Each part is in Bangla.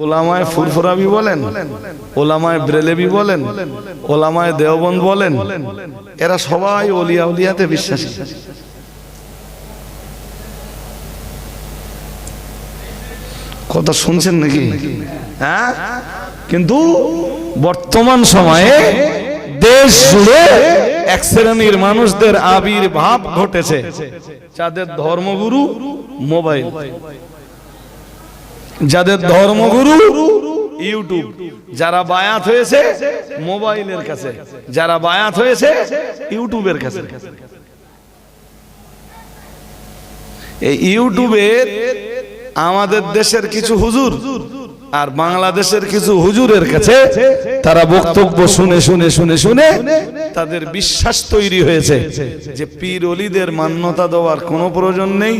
ওলামায়ে ফুরফুরাবি বলেন, ওলামায়ে ব্রেলেবি বলেন, ওলামায়ে দেওবন্দ বলেন, এরা সবাই ওলিয়া উলিয়াতে বিশ্বাসী। কথা শুনছেন নাকি? হ্যাঁ, কিন্তু বর্তমান সময়ে দেশ জুড়ে এক শ্রেণীর মানুষদের আবির্ভাব ঘটেছে, যাদের ধর্মগুরু মোবাইল, যাদের ধর্মগুরু ইউটিউব, যারা বায়াত হয়েছে মোবাইলের কাছে, যারা বায়াত হয়েছে ইউটিউবের কাছে। এই ইউটিউবের আমাদের দেশের কিছু হুজুর আর বাংলাদেশের কিছু হুজুরের কাছে তারা বক্তব্য শুনে শুনে শুনে শুনে তাদের বিশ্বাস তৈরি হয়েছে যে পীর ওলিদের মান্যতা দেওয়ার কোনো প্রয়োজন নেই,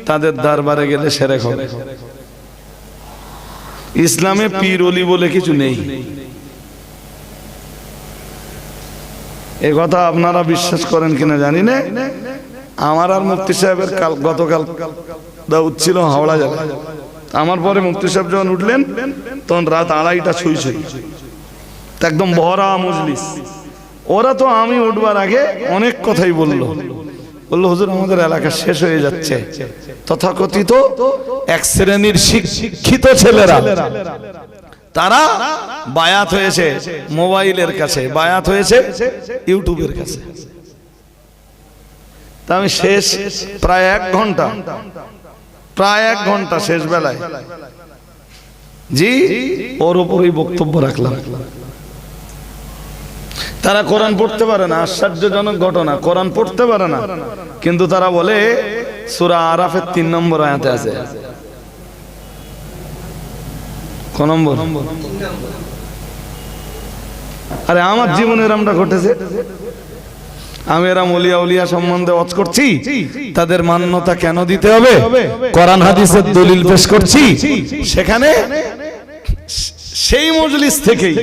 তাদের দরবারে গেলে সেরেক হবে। ইসলামে পীর ওলি বলে কিছু নেই। এ কথা আপনারা বিশ্বাস করেন কিনা জানি না। আমার আর মুফতি সাহেবের গতকাল দাউদ ছিল হাওড়া জেলায়। আমার পরে মুফতি সাহেব যখন উঠলেন তখন রাত 2:30 ছুঁই একদম ভরা মজলিস। ওরা তো আমি উঠবার আগে অনেক কথাই বললো, হুজুর আমাদের এলাকা শেষ হয়ে যাচ্ছে। তথাকথিত এক শ্রেণীর শিক্ষিত ছেলেরা তারা বায়াত হয়েছে মোবাইলের কাছে, বায়াত হয়েছে ইউটিউবের কাছে। তা আমি শেষ প্রায় 1 ঘন্টা শেষ বেলায় জি ওর উপরই বক্তব্য রাখলাম। তারা কোরআন পড়তে পারে না, আশ্চর্যজনক ঘটনা, কোরআন পড়তে পারে না, কিন্তু তারা বলে সূরা আরাফের 3 নম্বর আয়াতে আছে। কোন নম্বর? আরে আমার জীবনের আমরা ঘটেছে। আমি এরম ওলিয়া উলিয়া সম্বন্ধে ওয়াজ করছি, তাদের মান্যতা কেন দিতে হবে, কোরআন হাদিসের দলিল পেশ করছি। সেখানে সেই মজলিস থেকেই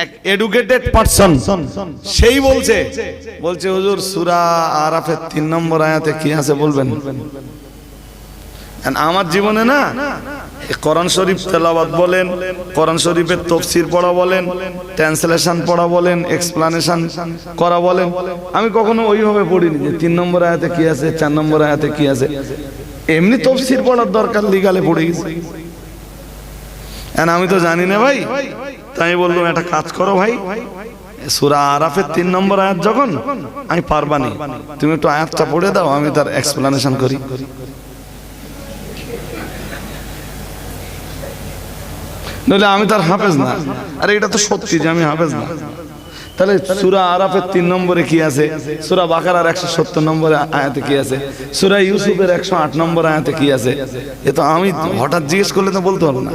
এক এডুকেটেড পারসন সেই বলছে হুজুর সূরা আরাফের 3 নম্বর আয়াতে কি আছে বলবেন? আমার জীবনে না কোরআন শরীফ তেলাওয়াত বলেন, কোরআন শরীফের তাফসীর পড়া বলেন, ট্রান্সলেশন পড়া বলেন, এক্সপ্লানেশন করা বলেন, আমি কখনো ওইভাবে পড়িনি যে 3 নম্বর আয়াতে কি আছে, 4 নম্বর আয়াতে কি আছে। এমনি তাফসীর পড়ার দরকার লিগালে পড়ে গেছি। আমি তো জানি না ভাই, তাই বললাম একটা কাজ করো ভাই, সূরা আরাফের 3 নম্বর আয়াত যখন আমি পারবানি, তুমি একটু আয়াতটা পড়ে দাও, আমি তার এক্সপ্লানেশন করি। নইলে আমি তার হাফেজ না। আরে এটা তো সত্যি যে আমি হাফেজ না। তাহলে সূরা আরাফের 3 নম্বরে কি আছে, সূরা বাকারার 170 নম্বর আয়াতে কি আছে, সূরা ইউসুফের 108 নম্বর আয়াতে কি আছে, এ তো আমি হঠাৎ জিজ্ঞেস করলে তো বলতে পারবো না।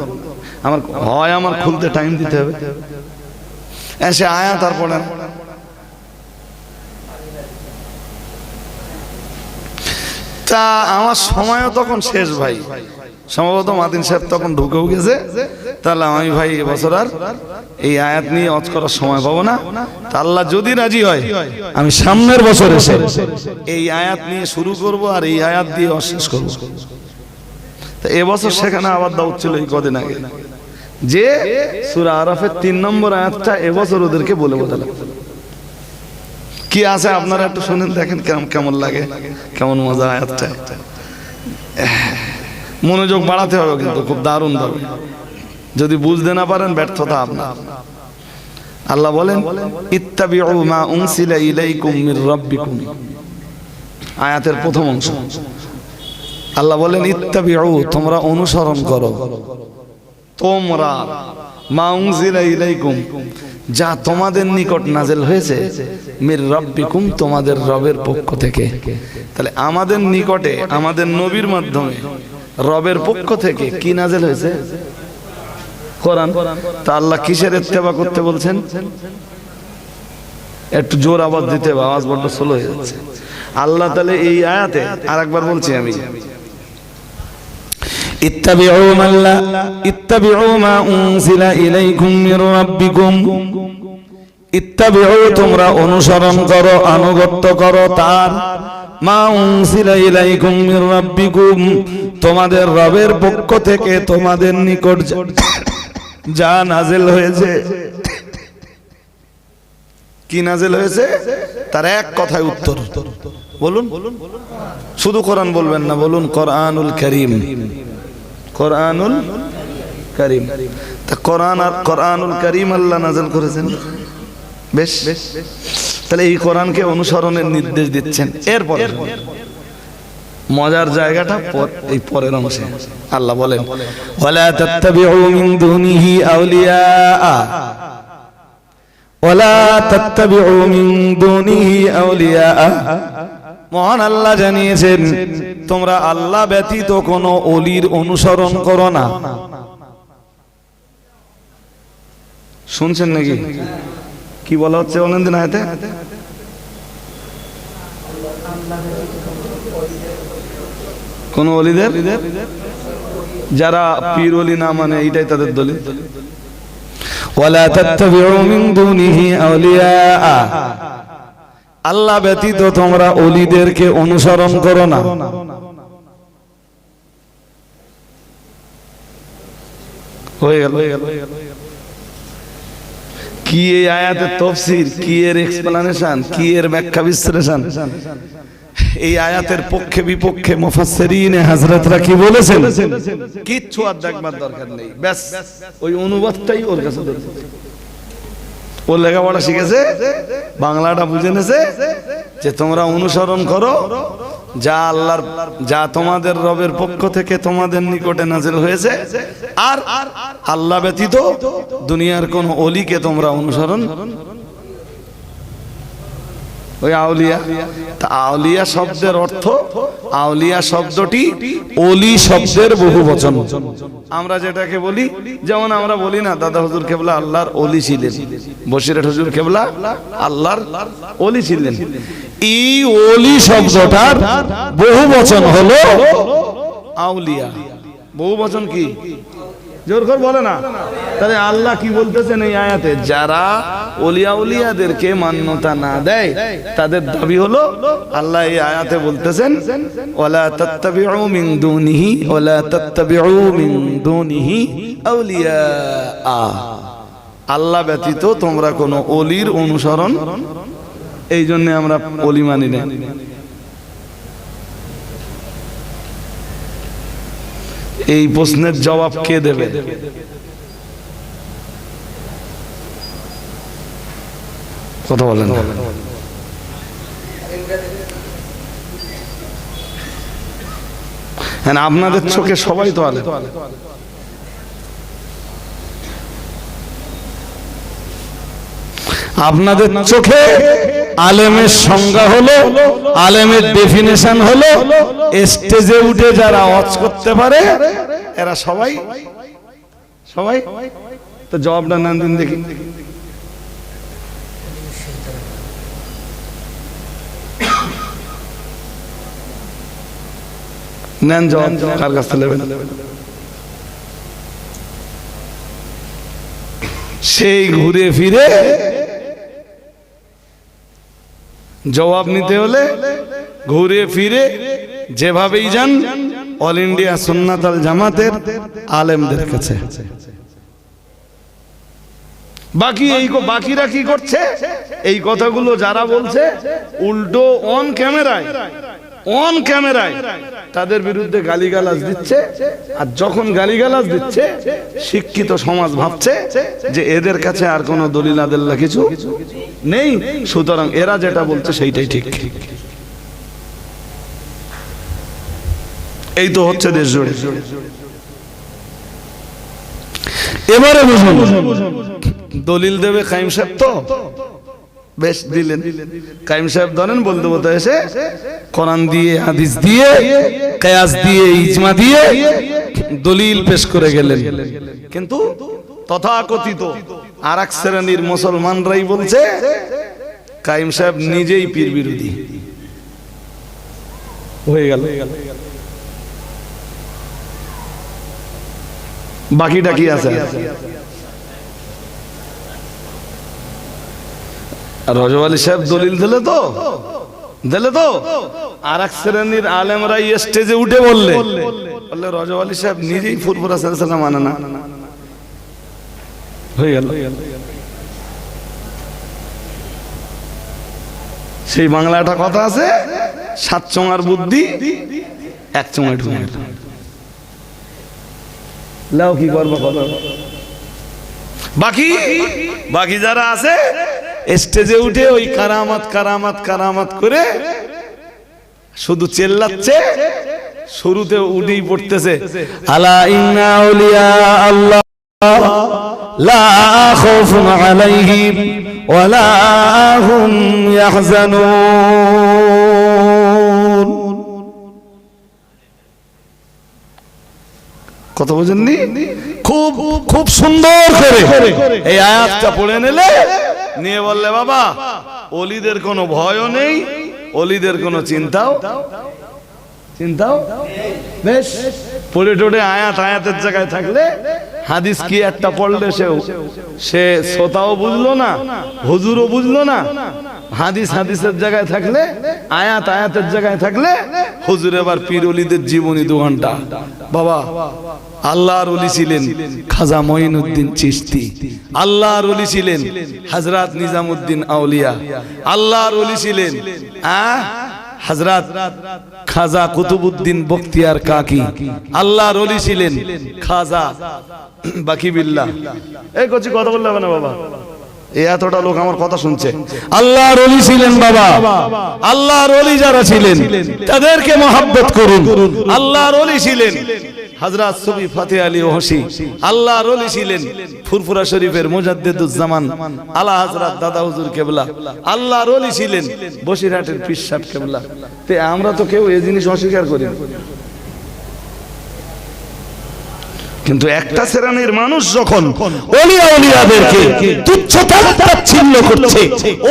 আমার খুলতে টাইম দিতে হবে। এসে আয়াত আর পড়েন। তা আমার সময়ও তখন শেষ ভাই, সম্ভবত মাদিন সাহেব তখন ঢুকেও গেছে। তাহলে আমি ভাই এবছর আর এই আয়াত নিয়ে ওয়াজ করার সময় পাবো না। তা আল্লাহ যদি রাজি হয় আমি সামনের বছর এসে এই আয়াত নিয়ে শুরু করব আর এই আয়াত দিয়ে শেষ করব। তা এবছর সেখানে আবার দাউদ ছিল এই কদিন আগে যে সূরা আরাফের 3 নম্বর আয়াতটা এবছর ওদেরকে বলে বোঝালাম। কি আছে আপনারা একটু শুনেন, দেখেন কেমন লাগে, কেমন মজা আয়াতটা। মনোযোগ বাড়াতে হবে কিন্তু খুব দারুণ ভাবে। যদি বুঝতে না পারেন ব্যর্থতা আপনার। আল্লাহ বলেন ইত্তাবিউ মা উনসিলা ইলাইকুম মির রাব্বিকুম, আয়াতের প্রথম অংশ। আল্লাহ বলেন ইত্তাবিউ, তোমরা অনুসরণ করো, তোমরা মা উনসিলা ইলাইকুম, যা তোমাদের নিকট নাযিল হয়েছে, মির রাব্বিকুম, তোমাদের রবের পক্ষ থেকে। তাহলে আমাদের নিকটে আমাদের নবীর মাধ্যমে রবের পক্ষ থেকে কি নাযিল হয়েছে? কোরআন। তা আল্লাহ কিসের ইত্তেবা করতে বলছেন? একটু জোর আওয়াজ দিতে হবে, আওয়াজ বড্ড স্লো হয়ে যাচ্ছে। আল্লাহ তাহলে এই আয়াতে আরেকবার বলছি আমি, ইত্তাবিউ মা উনজিলা ইলাইকুম মির রাব্বিকুম, ইত্তাবিউ, তোমরা অনুসরণ করো, আনুগত্য করো তার, মা উনজিলা ইলাইকুম মির রাব্বিকুম, তোমাদের রবের পক্ষ থেকে তোমাদের নিকট যা নাজিল হয়েছে, কি নাজিল হয়েছে তার এক কথায় উত্তর বলুন। শুধু কোরআন বলবেন না, বলুন কোরআনুল কারীম। কোরআনুল কারীম। তা কোরআন আর কোরআনুল কারীম আল্লাহ নাজিল করেছেন। বেশ, তাহলে এই কোরআনকে অনুসরণের নির্দেশ দিচ্ছেন। এরপর মজার জায়গাটা এই পরের অংশে আল্লাহ বলেন, ওয়ালা তাত্তাবিউ মিন দুনিহি আউলিয়া, ওয়ালা তাত্তাবিউ মিন দুনিহি আউলিয়া। মহান আল্লাহ জানিয়েছেন, তোমরা আল্লাহ ব্যতীত কোনো ওলির অনুসরণ করো না। শুনছেন নাকি কি বলা হচ্ছে বলেন দিন আয়াতে? কোন ওলিদের, যারা পীর ওলি না মানে এইটাই তাদের দলিল। ওয়ালা তাত্তাবিউ মিন দুনিহি আউলিয়া, আল্লাহ ব্যতীত তোমরা ওলিদেরকে অনুসরণ করো না। হয়ে গেল। কি এই আয়াতের তাফসীর, কি এর এক্সপ্লানেশন, কি এর ব্যাখ্যা বিশ্লেষণ, এই আয়াতের পক্ষে বিপক্ষে মুফাসসিরিনে হযরতরা কি বলেছেন কিচ্ছু আর দেখবার দরকার নেই। ব্যাস ওই অনুবাদটাই ওর কাছে দরকার। ও লেখাপড়া শিখেছে, বাংলাটা বুঝে নেছে যে তোমরা অনুসরণ করো যা আল্লাহর, যা তোমাদের রবের পক্ষ থেকে তোমাদের নিকটে নাযিল হয়েছে, আর আল্লাহ ব্যতীত দুনিয়ার কোন ওলিকে তোমরা অনুসরণ। ওই আউলিয়া, তা আউলিয়া শব্দের অর্থ, আউলিয়া শব্দটি ওলি শব্দের বহুবচন। আমরা যেটাকে বলি, যেমন আমরা বলি না দাদা হুজুর কেবলা আল্লাহর ওলি ছিলেন, বসিরহাট হুজুর কেবলা আল্লাহর ওলি ছিলেন। এই ওলি শব্দটার বহুবচন হলো আউলিয়া। বহুবচন কি জোর করে বলে না? তাহলে আল্লাহ কি বলতেছেন এই আয়াতে, যারা ওলিয়া উলিয়াদেরকে মান্যতা না দেয় তাদের দাবি হলো, আল্লাহ এই আয়াতে বলতেছেন ওয়ালা তাত্তাবিউ মিন দুনিহি, ওয়ালা তাত্তাবিউ মিন দুনিহি আউলিয়া, আল্লাহ ব্যতীত তোমরা কোনো ওলির অনুসরণ। এই জন্য আমরা ওলি মানি না। এই প্রশ্নের জবাব কে দেবে? কথা বলেন। হ্যাঁ, আপনাদের চোখে সবাই তো আলেম। আপনাদের চোখে আলেমের সংজ্ঞা হলো, আলেমের ডেফিনেশন হলো, স্টেজে উঠে যারা ওয়াজ করতে পারে এরা সবাই সবাই। তো জবাবটা নেন দিন দেখি। নেন জবাব, কার কাছ থেকে নেবেন? সেই ঘুরে ফিরে জবাব নিতে হলে ঘুরে ফিরে যেভাবেই যান অল ইন্ডিয়া সুন্নাত আল জামাতের আলেমদের কাছে। বাকিরা কি করছে? এই কথাগুলো যারা বলছে উল্টো অন ক্যামেরায় তাদের বিরুদ্ধে গালিগালাজ দিচ্ছে। আর যখন গালিগালাজ দিচ্ছে, শিক্ষিত সমাজ ভাবছে যে এদের কাছে আর কোনো দলিল আদেল্লা কিছু নেই, সুতরাং এরা যেটা বলছে সেইটাই ঠিক। এই তো হচ্ছে দেশ জুড়ে। এবারে বুঝুন, দলিল দেবে কাইম সাহেব, তো বেশ দিলেন। কাইম সাহেব ধরেন বলতে বলতে এসে কোরআন দিয়ে, হাদিস দিয়ে, কিয়াস দিয়ে, ইজমা দিয়ে দলিল পেশ করে গেলেন। কিন্তু তথাকথিত আর এক শ্রেণীর মুসলমানরাই বলছে কাইম সাহেব নিজেই পীর বিরোধী হয়ে গেল। বাকিটা কি আছে? রজব আলী সাহেব দলিল দিলে তো আর এক শ্রেণীর আলেমরা স্টেজে উঠে বললে রজব আলী সাহেব নিজেই ফুরফুরা সাল্লাল্লাহু আলাইহি ওয়াসাল্লাম মানে না। হয়ে গেল। সেই বাংলা একটা কথা আছে, 7 চোঙার বুদ্ধি 1 চোঙায় ঢুকে গেল। লাও কি করবো কথা। বাকি যারা আছে স্টেজে উঠে ওই কারামাত কারামাত কারামাত করে শুধু চেল্লাচ্ছে, শুরুতে উঠেই পড়তেছে আলা ইন্না আউলিয়া আল্লাহ লা খাউফুন আলাইহিম ওয়া লা হুম ইয়াহজানুন। কত বোঝেননি? খুব খুব সুন্দর করে এই আয়াতটা পড়ে নিয়ে বললে বাবা ওলিদের কোনো ভয়ও নেই, ওলিদের কোনো চিন্তাও বেশ পড়ে টোড়ে আয়াতের জায়গায় থাকলে হাদিস কি একটা পড়লে সে শ্রোতাও বুঝলো না, হুজুরও বুঝলো না। হাদিসের জায়গায় থাকলে, আয়াতের জায়গায় থাকলে হুজুর এবার পীর ওলিদের জীবনী 2 ঘন্টা। বাবা আল্লাহর ওলি ছিলেন খাজা মঈনুদ্দিন চিশতি, আল্লাহর ওলি ছিলেন হযরত নিজামউদ্দিন আউলিয়া, আল্লাহর ওলি ছিলেন হযরত খাজা কুতুবউদ্দিন বখতিয়ার কাকি, আল্লাহর ওলি ছিলেন খাজা বাকি বিল্লাহ। এই কচি কথা বললে হবে না বাবা, এতটা লোক আমার কথা শুনছে। আল্লাহর ওলি ছিলেন বাবা, আল্লাহর ওলি যারা ছিলেন তাদেরকে মহব্বত করুন। আল্লাহর ওলি ছিলেন হযরত সুফি ফতেহ আলী ওহসি, আল্লাহর ওলি ছিলেন ফুরফুরা শরীফের মুজাদ্দিদুজ্জামান আলা হযরত দাদা হুজুর কেবলা, আল্লাহর ওলি ছিলেন বসিরহাটের পীর সাহেব কেবলা। তে আমরা তো কেউ এই জিনিস অস্বীকার করি না। কিন্তু একটা শ্রেণীর মানুষ যখন ওলিয়া উলিয়াদেরকে তুচ্ছ-তাচ্ছিল্য করছে,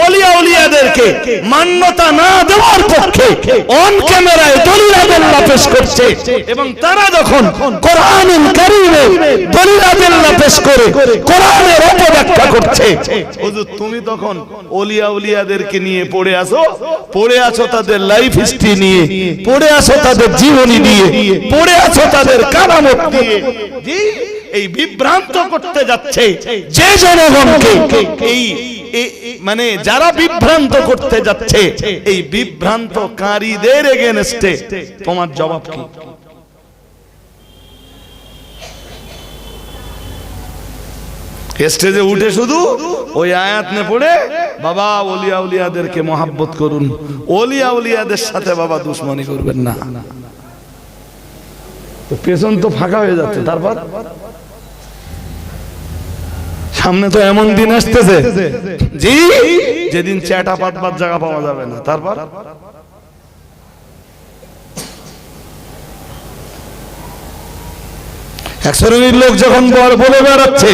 ওলিয়া উলিয়াদেরকে মান্যতা না দেওয়ার পক্ষে অন ক্যামেরায় দলিল-আদিল্লাহ পেশ করছে, এবং তারা যখন কোরআনুল কারীমে দলিল-আদিল্লাহ পেশ করে কোরআনের অপব্যাখ্যা করছে, হুজুর তুমি তখন ওলিয়া উলিয়াদেরকে নিয়ে পড়ে আছো তাদের লাইফ হিস্ট্রি নিয়ে, পড়ে আছো তাদের জীবনী নিয়ে, পড়ে আছো তাদের কারামত নিয়ে। এই বিভ্রান্ত করতে যাচ্ছে যে জনগণকে, এই মানে যারা বিভ্রান্ত করতে যাচ্ছে এই বিভ্রান্তকারীদের এগেনস্টে তোমার জবাব কি? স্টেজে উঠে শুধু ওই আয়াত নে পড়ে বাবা ওলিয়া উলিয়াদেরকে মহব্বত করুন, ওলিয়া উলিয়াদের সাথে বাবা দুশমনি করবেন না। পেছন তো ফাঁকা হয়ে যাচ্ছে, তারপর সামনে তো এমন দিন আসতেছে জি যেদিন চ্যাটা পাতবার জায়গা পাওয়া যাবে না। তারপর এক শ্রেণীর লোক যখন বলে বেড়াচ্ছে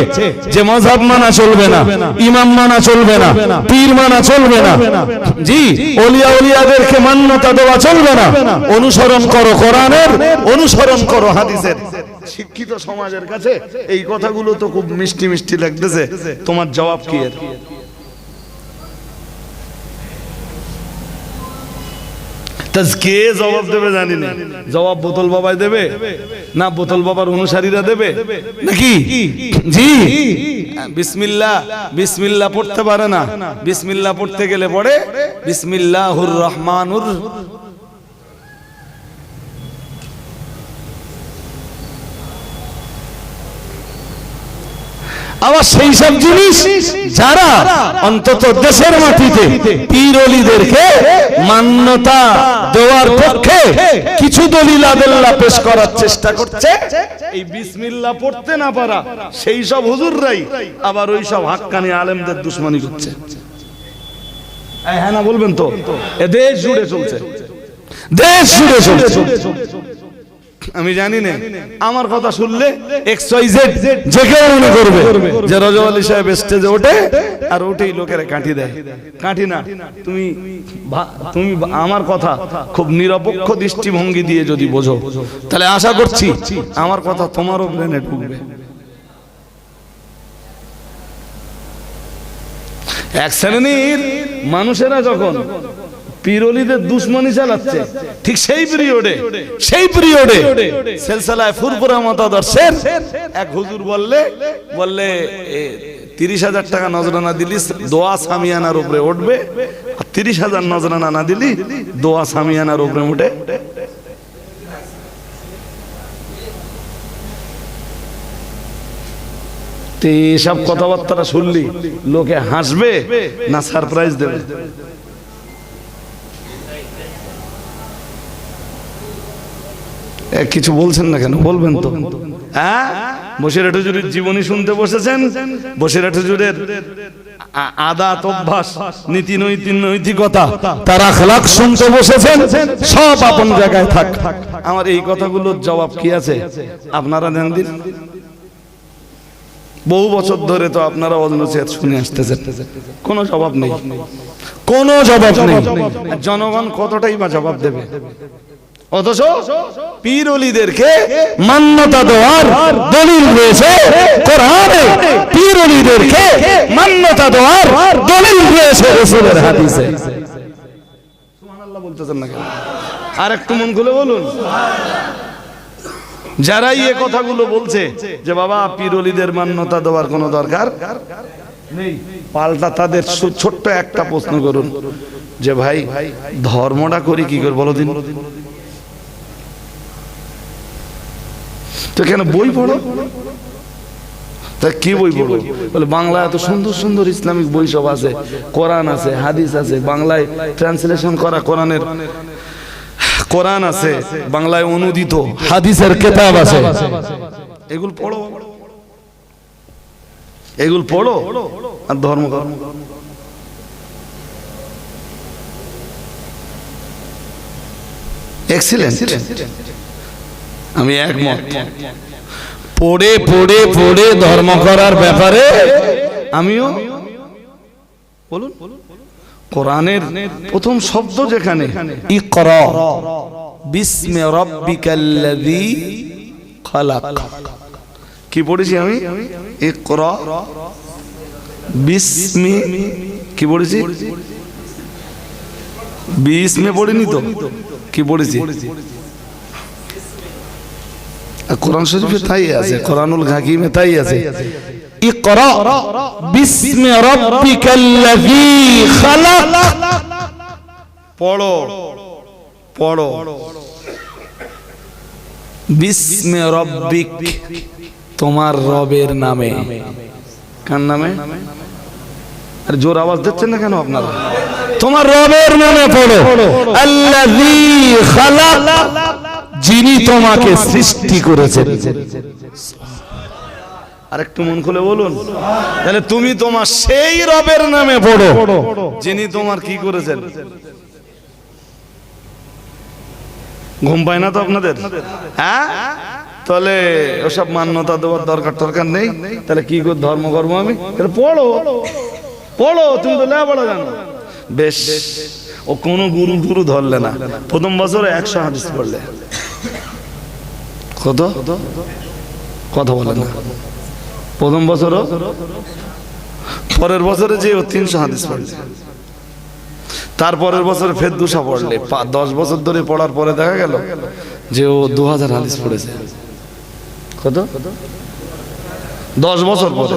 যে মাযহাব মানা চলবে না, ইমাম মানা চলবে না, পীর মানা চলবে না, জি ওলিয়া উলিয়াদেরকে মান্যতা দেওয়া চলবে না, অনুসরণ করো কোরআনের, অনুসরণ করো হাদিসের। শিক্ষিত সমাজের কাছে এই কথাগুলো তো খুব মিষ্টি মিষ্টি লাগতেছে, তোমার জবাব কি এর? কে জবাব দেবে জানি না। জবাব বোতল বাবাই দেবে না বোতল বাবার অনুসারীরা দেবে নাকি? জি বিসমিল্লাহ, বিসমিল্লাহ পড়তে পারে না, বিসমিল্লাহ পড়তে গেলে পড়ে বিসমিল্লাহুর রহমানুর। আবার সেই সব জিনিস যারা অন্তত দেশের মাটিতে পীর ওলিদেরকে মান্যতা দেওয়ার পক্ষে কিছু দলিল-আদিল্লাহ পেশ করার চেষ্টা করছে, এই বিসমিল্লাহ পড়তে না পারা সেই সব হুজুররাই আবার ওই সব হাক্কানি আলেমদের দুশমনি করছে। হ্যাঁ না বলবেন তো? এ দেশ জুড়ে চলছে, দেশ জুড়ে চলছে। আমি জানি না, আমার কথা শুনলে XYZ যে কেউ মনে করবে যে রজব আলী সাহেব স্টেজে ওঠে আর ওঠেই লোকেরা কাঠি দেয়। কাঠি না, তুমি আমার কথা খুব নিরপেক্ষ দৃষ্টিভঙ্গি দিয়ে যদি বোঝো তাহলে আশা করছি আমার কথা তোমারও ব্রেনে ঢুকবে। এক শ্রেণীর মানুষেরা যখন পীর ওলিদের দুশমনি চালাচ্ছে, ঠিক সেই পিরিয়ডে সিলসিলায়ে ফুরফুরা মতাদর্শের এক হুজুর বললে 30,000 টাকা নজরানা দিলি দোয়া সামিয়ানার উপরে উঠবে, আর 30,000 নজরানা না দিলি দোয়া সামিয়ানার উপরে উঠে। এসব কথাবার্তা শুনলি লোকে হাসবে না সারপ্রাইজ দেবে? কিছু বলছেন না কেন? বলবেন তো। হ্যাঁ, বসিরহাট হুজুরের জীবনী শুনতে বসেছেন, বসিরহাট হুজুরের আদাত অভ্যাস, নীতি নৈতিকতা, তার আখলাক শুনতে বসেছেন, সব আপন জায়গায় থাক। আমার এই কথাগুলোর জবাব কি আছে আপনারা দেন দিন। বহু বছর ধরে তো আপনারা নসিহত শুনে আসতেছেন, কোনো জবাব নেই, কোনো জবাব নেই। জনগণ কতটাই বা জবাব দেবে? অথচ পীর ওলিদেরকে মান্যতা দেওয়ার দলিল রয়েছে কোরআনে, পীর ওলিদেরকে মান্যতা দেওয়ার দলিল রয়েছে রাসূলের হাদিসে। সুবহানাল্লাহ বলতেছেন না কেন? আর একটু মন খুলে বলুন। যারাই এই কথাগুলো বলছে যে বাবা পীর ওলিদের মান্যতা দেওয়ার কোনো দরকার নেই, পাল্টা তাদের ছোট্ট একটা প্রশ্ন করুন যে ভাই ধর্মটা করি কি করে বলো দিন তো। কেন বই পড়ো? তা কি বই পড়ো? বলে বাংলায় এত সুন্দর সুন্দর ইসলামিক বই সব আছে, কোরআন আছে, হাদিস আছে, বাংলায় ট্রান্সলেশন করা কোরআনের কোরআন আছে, বাংলায় অনুদিত হাদিসের কিতাব আছে, এগুলো পড়ো, এগুলো পড়ো আর ধর্ম করো। এক্সিলেন্ট, আমি একমত। পড়ে পড়ে পড়ে ধর্ম করার ব্যাপারে আমিও বলুন। কোরআনের প্রথম শব্দ যেখানে ইকরা বিসমি রাব্বিকাল্লাযী খালাক, কি পড়েছি আমি? ইকরা বিসমি, কি পড়েছি? বিসমে পড়িনি তো, কি পড়েছি? কোরআন শরীফে তাই আছে, কোরআনুল হাকিমে তাই আছে, ইকরা বিসমি রাব্বিকাল্লাযী খালাক। পড়ো পড়ো বিসমি রাব্বিক, তোমার রবের নামে। কার নামে? আর জোর আওয়াজ দিচ্ছেন না কেন আপনারা? তোমার রবের নামে পড়ো। আল্লাযী খালাক, যিনি তোমাকে সৃষ্টি করেছেন। আরেকটু মন খুলে বলুন। তাহলে তুমি তোমার সেই রবের নামে পড়ো যিনি তোমার কি করেছেন। ঘুম পায় না তো আপনাদের? হ্যাঁ, তাহলে ওসব মান্যতা দেওয়ার দরকার নেই। তাহলে কি করে ধর্ম করবো আমি? পড়ো পড়ো, তুমি তো লেখাপড়া জানো। বেশ, ও কোনো গুরু ধরলে না, প্রথম বছরে 100 হাদিস পড়লে। কত কথা বলে না? প্রথম বছরও, পরের বছরে যে 300 হাদিস পড়লে, তারপরের বছরে ফের 200 পড়লে, 10 বছর ধরে পড়ার পরে দেখা গেল যে ও 2000 হাদিস পড়েছে। কত? 10 বছর পরে।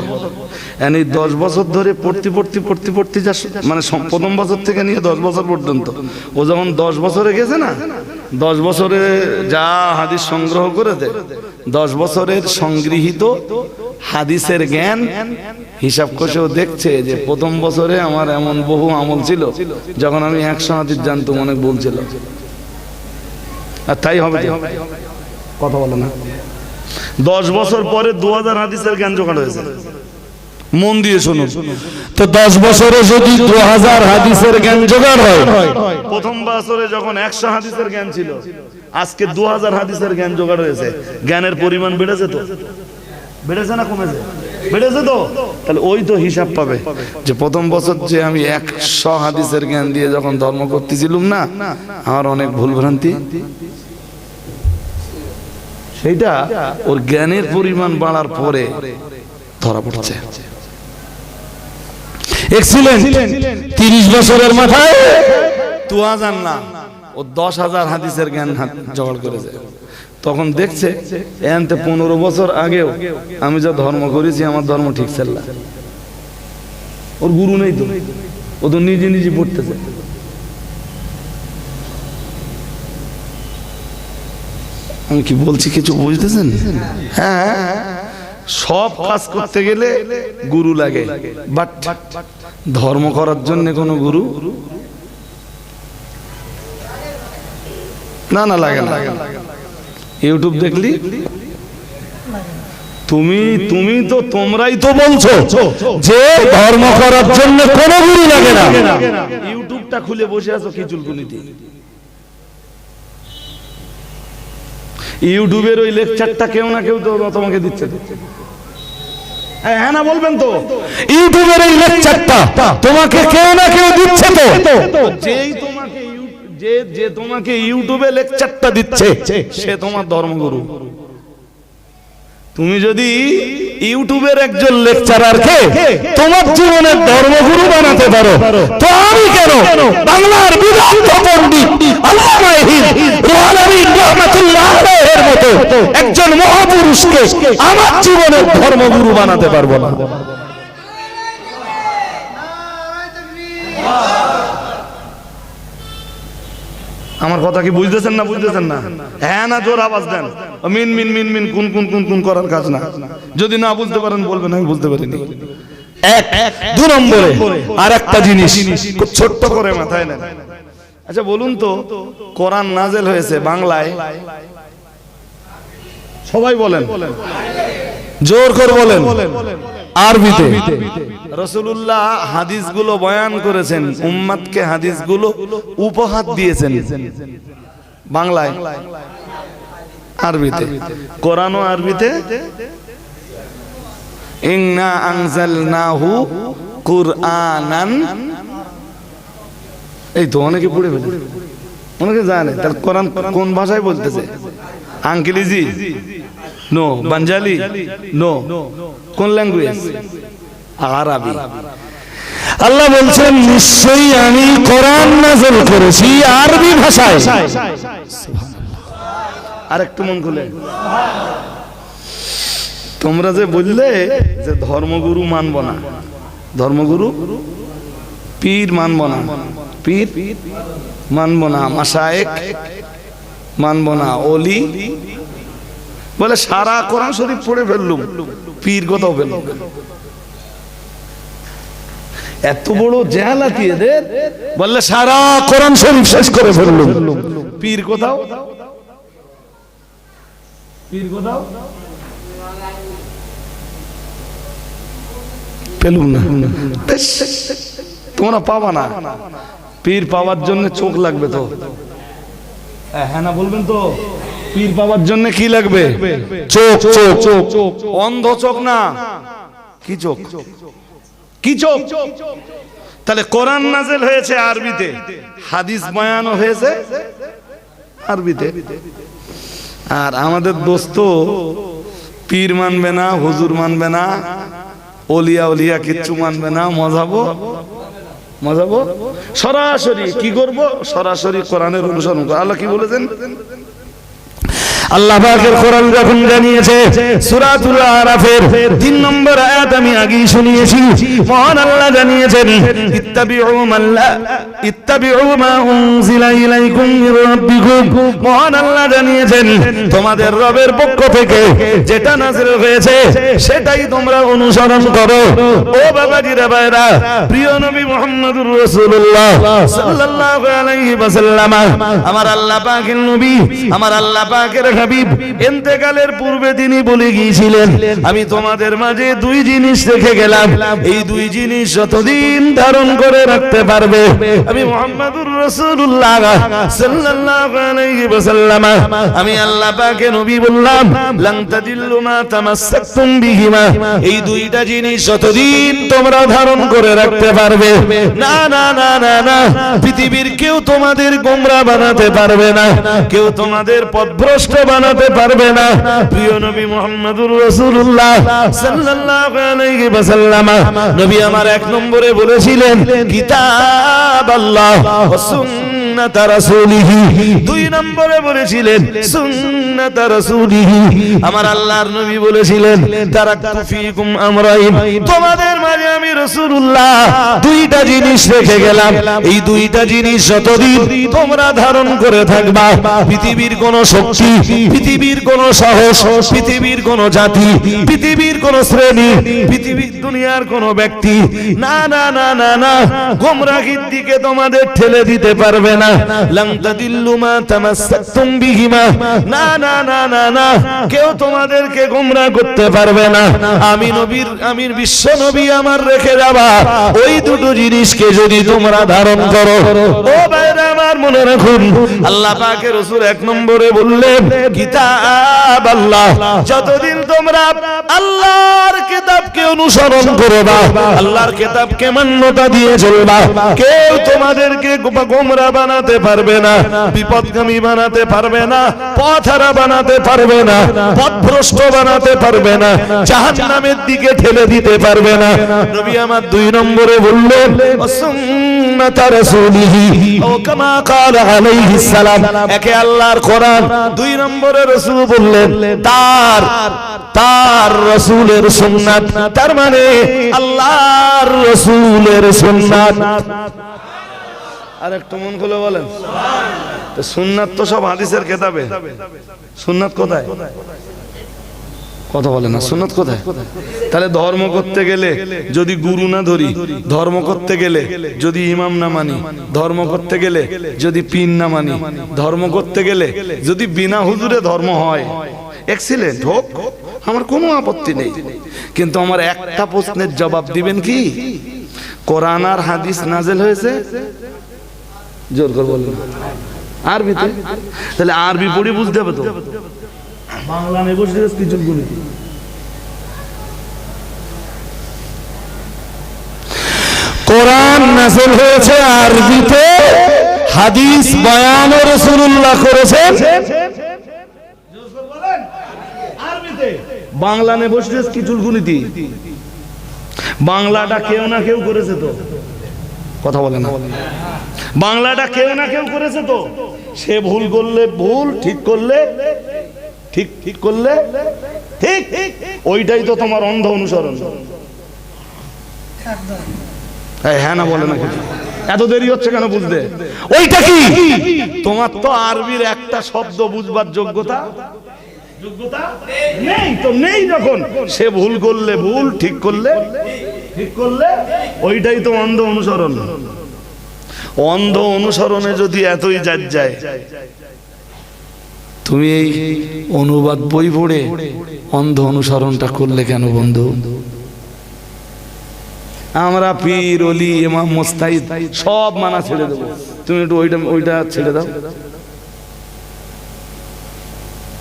এই 10 বছর ধরে পড়তে যা, মানে প্রথম বছর থেকে নিয়ে 10 বছর পর্যন্ত ও যখন 10 বছরে গেছে না, 10 বছরে যা হাদিস সংগ্রহ করেছে, 10 বছরের সংগৃহীত হাদিসের জ্ঞান হিসাব কষেও দেখছে যে প্রথম বছরে আমার এমন বহু আমল ছিল যখন আমি 100 হাদিস জানতাম, অনেক বলছিল। আর তাই হবে, কথা বলে না। 10 বছর পরে 2000 হাদিসের জ্ঞান জোগাড় হয়েছে। মন দিয়ে শুনুন তো, 10 বছরে যদি 2000 হাদিসের জ্ঞান জোগাড় হয়, প্রথম বছরে যখন 100 হাদিসের জ্ঞান ছিল, আজকে 2000 হাদিসের জ্ঞান জোগাড় হয়েছে। জ্ঞানের পরিমাণ বেড়েছে তো? বেড়েছে না কমেছে? বেড়েছে তো। তাহলে ওই তো হিসাব পাবে যে প্রথম বছর যে আমি 100 হাদিসের জ্ঞান দিয়ে যখন ধর্ম করতেছিলাম না, আমার অনেক ভুল ভ্রান্তি, সেইটা ওর জ্ঞানের পরিমাণ বাড়ার পরে ধরা পড়ছে। এক্সিলেন্ট। 30 বছরের মাথায় 2000 না, ও 10,000 হাদিসের জ্ঞান জোগাড় করেছে। তখন দেখছে এতে 15 বছর আগেও আমি যা ধর্ম করেছি আমার ধর্ম ঠিক ছিল না। ওর গুরু নেই তো, ও তো নিজে নিজে পড়তেছে। আমি কি বলছি কিছু বুঝতেছেন? হ্যাঁ, সব কাজ করতে গেলে গুরু লাগে, বাট ধর্ম করার জন্য কোনো গুরু না লাগে না। ইউটিউব দেখলি তুমি তো তোমরাই তো বলছো যে ধর্ম করার জন্য কোনো গুরু লাগে না। ইউটিউবটা খুলে বসে আছো কি চুলকুনিতে, ইউটিউবের ওই লেকচারটা কেউ না কেউ তো তোমাকে দিচ্ছে। হ্যাঁ না বলবেন তো, ইউটিউবের এই লেকচারটা তোমাকে কেউ না কেউ দিচ্ছে তো। যে তোমাকে ইউটিউবে লেকচারটা দিচ্ছে সে তোমার ধর্মগুরু। তুমি যদি ইউটিউবের একজন লেকচারারকে তোমার জীবনের ধর্মগুরু বানাতে পারো, তো আমি কেন বাংলার বিদগ্ধ পণ্ডিত আল্লামা রুহুল আমিন রাহমাতুল্লাহ আলাইহির মতো একজন মহাপুরুষকে আমার জীবনের ধর্মগুরু বানাতে পারবো না? আমার কথা কি বুঝতেছেন না? বুঝতেছেন না? হ্যাঁ না জোর আওয়াজ দেন। মিন মিন মিন মিন কোন কোন কোন কোন করার কাজ না। যদি না বুঝতে পারেন বলবেন আমি বুঝতে পারিনি। এক দুই নম্বরে আর একটা জিনিস খুব ছোট্ট করে মাথায় নেন। আচ্ছা বলুন তো, কোরআন নাজেল হয়েছে বাংলায়, সবাই বলেন, জোর করে বলেন, আরবিতে। রাসূলুল্লাহ হাদিসগুলো বয়ান করেছেন, উম্মতকে হাদিসগুলো উপহার দিয়েছেন বাংলায়, আরবিতে। কোরআনও আরবিতে। ইন্না আনজালনাহু কুরআনান, এই তো অনেকে পড়ে ফেলে, অনেকে জানে তার কোরআন কোন ভাষায় বলতেছে। আঙ্কিলিজি নো, বাঞ্জালি নো, কোন ল্যাঙ্গুয়েজ? আরবি। আল্লাহ বলছেন নিশ্চয়ই আমি কোরআন নাযিল করেছি আরবি ভাষায়। আরেকটু মন খুলে, তোমরা যে বললে যে ধর্মগুরু মানব না, ধর্মগুরু পীর মানব না, পীর মানব না, মাশায়েখ মানব না, ওলি বলে সারা কোরআন শরীফ পড়ে ফেললুম, পীর কথাও ফেললুম। এত বড় জাহালাতি এদের, বললে সারা কোরআন শরীফ শেষ করে ফেললুম, পীর কোথাও, পীর কোথাও পেলুম না। তোমরা পাবা না, পীর পাওয়ার জন্য চোখ লাগবে তো। হ্যাঁ না বলবেন তো, পীর পাওয়ার জন্য কি লাগবে? চোখ। চোখ অন্ধ চোখ না, কি চোখ? কি চোখ? তাহলে কোরআন নাযিল হয়েছে আরবিতে, হাদিস বয়ানও হয়েছে আরবিতে। আর আমাদের দোস্ত পীর মানবে না, হুজুর মানবে না, ওলিয়া উলিয়া কিচ্ছু মানবে না, মজাবো সরাসরি কি করব? সরাসরি কোরআনের অনুসরণ করব। আল্লাহ কি বলেছেন? আল্লাহ পাকের কোরআন যখন জানিয়েছে সূরাতুল আরাফের 3 নম্বর আয়াত আমি আগেই শুনিয়েছি, মহান আল্লাহ জানিয়েছেন ইত্তাবিউ মা উনজিলা ইলাইকুম মির রাব্বিকুম। মহান আল্লাহ জানিয়েছেন তোমাদের রবের পক্ষ থেকে যেটা নাযিল হয়েছে সেটাই তোমরা অনুসরণ করো। ও বাবাজিরা ভাইরা, প্রিয় নবী মুহাম্মদুর রাসূলুল্লাহ সাল্লাল্লাহু আলাইহি ওয়াসাল্লাম আমার আল্লাহ পাকের নবী, আমার আল্লাহ পাকের হাবিব ইন্তেকালের পূর্বে তিনি বলে গিয়েছিলেন আমি তোমাদের মাঝে 2 জিনিস রেখে গেলাম, এই 2 জিনিস যতদিন ধারণ করে রাখতে পারবে আমি মুহাম্মদুর রাসূলুল্লাহ সাল্লাল্লাহু আলাইহি ওয়াসাল্লাম আমি আল্লাহ পাকের নবী বললাম লান তাদিল্লু মা তামাসসাকতুম বিহিমা, এই 2টা জিনিস যতদিন তোমরা ধারণ করে রাখতে পারবে না না না না না পৃথিবীর কেউ তোমাদের গোমরাহ বানাতে পারবে না, কেউ তোমাদের পথভ্রষ্ট বানাতে পারবে না। প্রিয় নবী মুহাম্মদুর রাসূলুল্লাহ সাল্লাল্লাহু আলাইহি ওয়াসাল্লাম নবী আমার 1 নম্বরে বলেছিলেন কিতাব আল্লাহ ওয়া সুন্নাতা রাসূলিহি, 2 নম্বরে বলেছিলেন সুন্নাতা রাসূলিহি। আমার আল্লাহর নবী বলেছিলেন তারাকতু ফীকুম আমরাইন, তোমাদের মাঝে আমি রাসূলুল্লাহ 2টা জিনিস রেখে গেলাম, এই 2টা জিনিস যতদিন তোমরা ধারণ করে থাকবা, পৃথিবীর কোন শক্তি, পৃথিবীর কোন সাহস, পৃথিবীর কোন জাতি, পৃথিবীর কোন শ্রেণী, পৃথিবীর দুনিয়ার কোন ব্যক্তি না না না না না গোমরাহির দিকে তোমাদের ঠেলে দিতে পারবে না। লান তাদিল্লু মা তামাসসাকতুম বিহিমা, না না না না না কেউ তোমাদেরকে গোমরাহ করতে পারবে না। আমি নবীর, আমি বিশ্ব নবী আমার রেখে যাবা ওই 2টো জিনিসকে যদি তোমরা ধারণ করো, ও ভাইরা আমার মনে রাখুন, আল্লাহ পাকের রাসূল 1 নম্বরে বললেন কিতাব আল্লাহ, যতদিন তোমরা আল্লাহর কিতাবকে অনুসরণ করবা, আল্লাহর কিতাবকে মান্যতা দিয়ে চলবা, কেউ তোমাদেরকে গোমরাহ বানাতে পারবে না, বিপদগামী বানাতে পারবে না, পথহারা বানাতে পারবে না, পথভ্রষ্ট বানাতে পারবে না, জাহান্নামের দিকে ঠেলে দিতে পারবে না। নবী আমার 2 নম্বরে বললেন সুন্নাতা রাসূলিহি ও কামা ক্বালা আলাইহিস সালাম, একে আল্লাহর কোরআন, 2 নম্বরে রাসূল বললেন তার রাসূলের সুন্নাত, তার মানে আল্লাহর রাসূলের সুন্নাত। আর একটু মন খুলে বলেন তো, সুন্নাত তো সব হাদিসের কিতাবে, সুন্নাত কোথায়? কথা বলে না, সুন্নাত কোথায়? তাহলে ধর্ম করতে গেলে যদি গুরু না ধরি, ধর্ম করতে গেলে যদি ইমাম না মানি, ধর্ম করতে গেলে যদি পীর না মানি, ধর্ম করতে গেলে যদি বিনা হুজুরে ধর্ম হয়, এক্সিলেন্ট হোক, আমার কোনো আপত্তি নেই। কিন্তু আমার একটা প্রশ্নের জবাব দিবেন কি? কোরআন আর হাদিস নাযিল হয়েছে, জোর করে বলুন, আরবিতে। তাহলে আরবি পড়ি বুঝতে হবে তো, বাংলা নেই বসে কিছু গুলি। কোরআন নাযিল হয়েছে আরবিতে, হাদিস বয়ান রাসূলুল্লাহ করেছেন আরবিতে। বাংলা নেই বসে কিছু গুলিতি, বাংলাটা কেউ না কেউ করেছে তো, কথা বলে না, বাংলাটা কেউ না কেউ করেছে তো। সে ভুল করলে ভুল, ঠিক করলে ঠিক, ঠিক করলে ঠিক, ওইটাই তো তোমার অন্ধ অনুসরণ। হ্যাঁ না বলে না, এত দেরি হচ্ছে কেন বুঝতে? ওইটা কি? তোমার তো আরবির একটা শব্দ বুঝবার যোগ্যতা নেই তো, নেই। যখন সে ভুল করলে ভুল, ঠিক করলে ঠিক করলে, ওইটাই তো অন্ধ অনুসরণ। অন্ধ অনুসরণে যদি এতই যায়, তুমি এই অনুবাদ বই পড়ে অন্ধ অনুসরণটা করলে কেন বন্ধু? আমরা পীর, ওলি, ইমাম, মুস্তাহিদ সব মানা ছেড়ে দেবো, তুমি একটু ওইটা ছেড়ে দাও।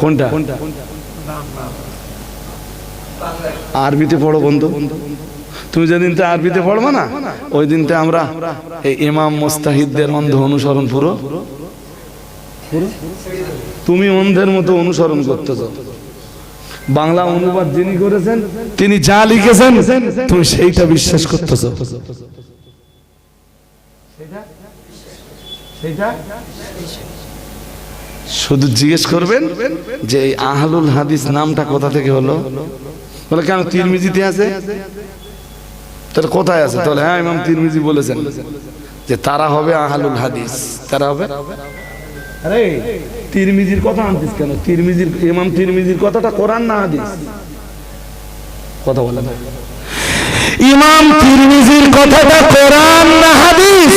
কোনটা? আরবিতে পড়ো বন্ধু। তুমি যেদিনতে আরবিতে পড়বে না, ওই দিনতে আমরা এই ইমাম মুস্তাহিদদের অন্ধ অনুসরণ পুরো, তুমি অন্ধের মতো অনুসরণ করতেছ। বাংলা অনুবাদ যিনি করেছেন, তিনি যা লিখেছেন তুমি সেইটা বিশ্বাস করতেছ। শুধু জিজ্ঞেস করবেন যে এই আহলুল হাদিস নামটা কোথা থেকে হলো? বলে কেন তিরমিজিতে আছে? তাহলে কোথায় আছে? তাহলে হ্যাঁ, ইমাম তিরমিজি বলেছেন যে তারা হবে আহলুল হাদিস, তারা হবে। আরে তিরমিজির কথা আনতিস কেন? তিরমিজির, ইমাম তিরমিজির কথাটা কোরআন না হাদিস? কথা বলে না, ইমাম তিরমিজির কথাটা কোরআন না হাদিস?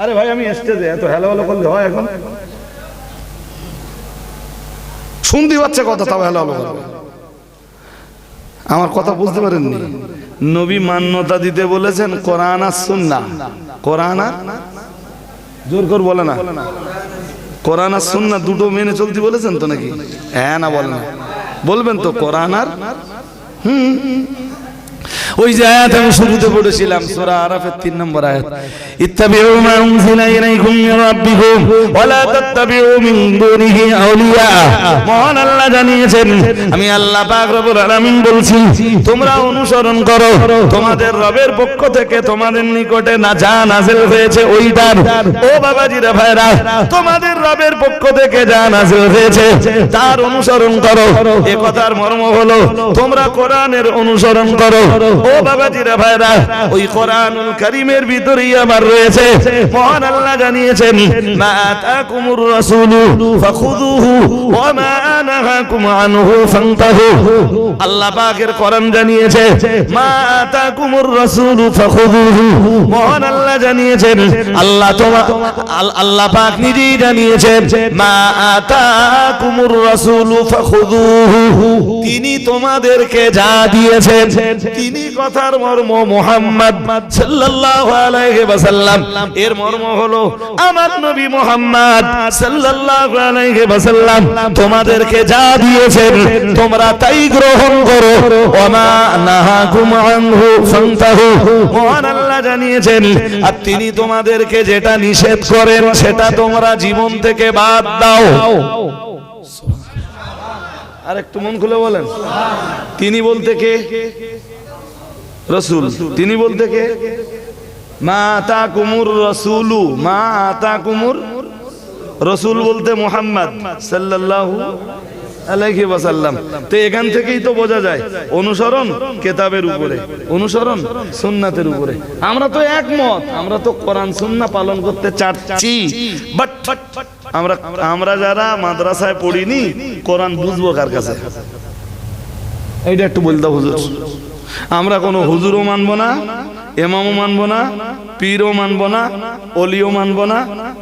আরে ভাই, আমি স্টেজে এত হ্যালো হ্যালো করলে হয়? এখন শুনতে পাচ্ছে কথা, তাও হ্যালো হ্যালো করবে। আমার কথা বুঝতে পারেননি? নবী মান্যতা দিতে বলেছেন কোরআন আর সুন্নাহ। কোরআন আর, জোর করে বলে না, কোরআন আর সুন্নাহ দুটো মেনে চলতে বলেছেন তো নাকি? হ্যাঁ না বলেন না, বলবেন তো কোরআন আর ওই যে আয়াত আমি শুরুতে পড়েছিলাম সূরা আরাফের 3 নম্বর আয়াত, ইত্তাবিউ মা উনজিলা ইলাইকুম মির রাব্বিকুম ওয়া লা তাত্তাবিউ মিন দুনিহি আউলিয়া। মহান আল্লাহ জানিয়েছেন, আমি আল্লাহ পাক রব্বুল আলামিন বলছি, তোমরা অনুসরণ করো তোমাদের রবের পক্ষ থেকে তোমাদের নিকটে না যা নাযিল হয়েছে ওইটার। ও বাবাজিরা ভাইরা, তোমাদের রবের পক্ষ থেকে যা নাযিল হয়েছে তার অনুসরণ করো। এ কথার মর্ম হলো তোমরা কোরআনের অনুসরণ করো। ও বাবাজিরা ভাইরা, ওই কোরআনুল কারীমের ভিতরেই আমার রয়েছে, মহান আল্লাহ জানিয়েছেন, মা আতাকুমুর রাসূলু ফাখুযুহু ওয়া মা নাহাকুম আনহু ফান্তাহু। আল্লাহ পাকের কোরআন জানিয়েছে, মা আতাকুমুর রাসূলু ফাখুযুহু। মহান আল্লাহ জানিয়েছেন, আল্লাহ পাক নিজেই জানিয়েছেন, মা আতাকুমুর রাসূলু ফাখুযুহু। তিনি তোমাদেরকে যা দিয়েছেন, তিনি কথার মর্ম মুহাম্মদ সাল্লাল্লাহু আলাইহি ওয়াসাল্লাম। এর মর্ম হলো আমার নবী মুহাম্মদ সাল্লাল্লাহু আলাইহি ওয়াসাল্লাম তোমাদেরকে যা দিয়েছেন তোমরা তাই গ্রহণ করো। ওয়া মা নাহাকুম আনহু ফান্তাহু। মহান আল্লাহ জানিয়েছেন, আর তিনি তোমাদেরকে যেটা নিষেধ করেন সেটা তোমরা জীবন থেকে বাদ দাও। আর একটু মন খুলে বলেন, তিনি বলতে কে? রাসূল। তিনি বলতে কে? মা আতাকুমুর রাসূলু। মা আতাকুমুর রাসূল বলতে মুহাম্মদ সাল্লাল্লাহু আলাইহি ওয়াসাল্লাম। তো এখান থেকেই তো বোঝা যায় অনুসরণ কিতাবের উপরে, অনুসরণ সুন্নাতের উপরে। আমরা তো একমত, আমরা তো কোরআন সুন্নাহ পালন করতে চাচ্ছি, বাট আমরা যারা মাদ্রাসায় পড়িনি কোরআন বুঝবো কার কাছে? এইটা একটু বলতে হুজুর। আমরা কোনো হুজুরও মানবো না, ইমামও মানবো না, পীরও মানবো না, ওলিও মানবো না,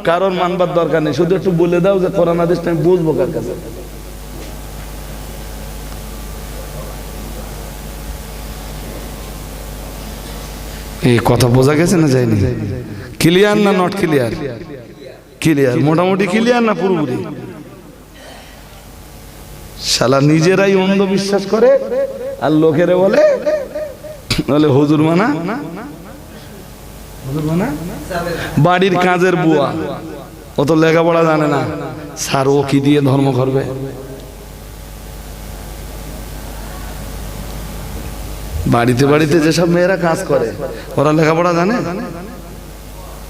কারোর মানবার দরকার নেই। শুধু একটু বলে দাও যে কোরআন হাদিসটা আমি বুঝবো কার কাছে। এই কথা বোঝা গেছে না যায়নি? ক্লিয়ার না নট ক্লিয়ার? ক্লিয়ার, মোটামুটি ক্লিয়ার না পুরোপুরি? শালা নিজেরাই অন্ধবিশ্বাস করে আর লোকেরে বলে হুজুর মানা, বাড়ির কাজের বুয়া, ও তো লেখাপড়া জানে না, স্যার ও কি দিয়ে ধর্ম করবে? বাড়িতে বাড়িতে যেসব মেয়েরা কাজ করে ওরা লেখাপড়া জানে?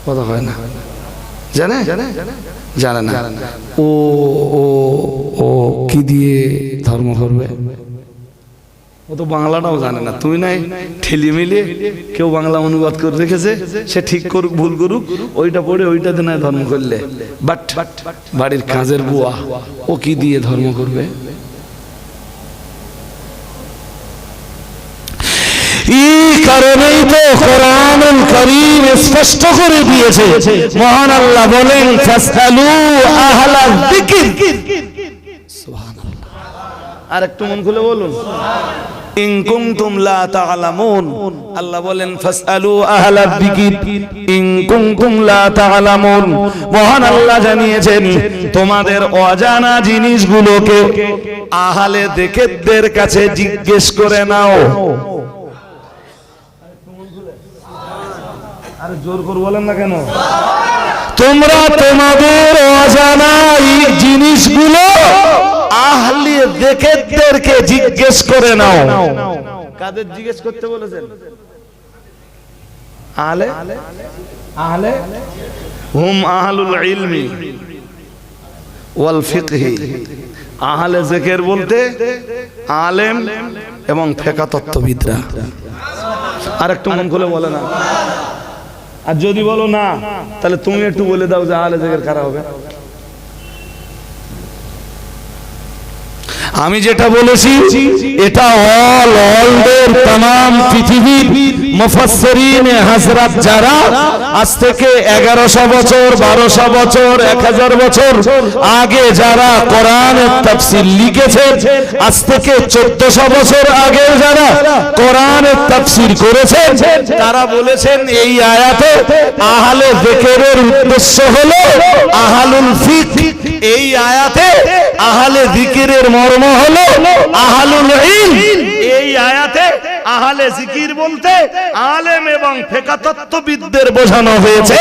কথা হয় না, জানে? জানে না। ও ও ও কি দিয়ে ধর্ম করবে? ও তো বাংলাটাও জানে না। তুই নাই ঠেলি মিলিয়ে কেউ বাংলা অনুবাদ করে রেখেছে, সে ঠিক করুক ভুল করুক, ওইটা পড়ে ওইটাতে নাই ধর্ম করলে। বাট বাড়ির কাজের বুয়া, ও কি দিয়ে ধর্ম করবে? এই কারণেই তো কোরআনুল কারীম স্পষ্ট করে দিয়েছে, মহান আল্লাহ বলেন, ফাসআলু আহলায যিকর। সুবহানাল্লাহ। আর একটু মন খুলে বলুন, ইন কুনতুম লা তা'লামুন। আল্লাহ বলেন, ফাসআলু আহলায যিকর ইন কুনতুম লা তা'লামুন। মহান আল্লাহ জানিয়েছেন, তোমাদের অজানা জিনিসগুলোকে আহলে যিকরদের কাছে জিজ্ঞেস করে নাও। আরে জোর করে বলেন না কেন? তোমরা তোমাদের অজানা জিনিসগুলো আহলে যিকরদেরকে জিজ্ঞেস করে নাও। কাদের জিজ্ঞেস করতে বলেছেন? আহলে হুম আহলুল ইলমি ওয়াল ফিকহি। আহলে যিকর বলতে আলেম এবং ফিকহ তত্ত্ববিদরা। আর একটু মন খুলে বলে না। আর যদি বলো না, তাহলে তুমি একটু বলে দাও যে আহলে যিকর কারা হবে। আমি যেটা বলেছি এটা ওয়ার্ল্ডের तमाम পৃথিবীর মুফাসসিরিন হযরত যারা আজ থেকে 1100 বছর 1200 বছর 1000 বছর আগে যারা কোরআনের তাফসীর লিখেছেন, আজ থেকে 1400 বছর আগে যারা কোরআনের তাফসীর করেছেন, তারা বলেছেন এই আয়াতে আহলে যিকরের উদ্দেশ্য হলো আহলুল ফিকহ। এই আয়াতে আহলে যিকরের মর্ম হলো আহলুল ইলম। এই আয়াতে আহলে জিকির বলতে আলেম এবং ফিকহ তত্ত্ববিদদের বোঝানো হয়েছে।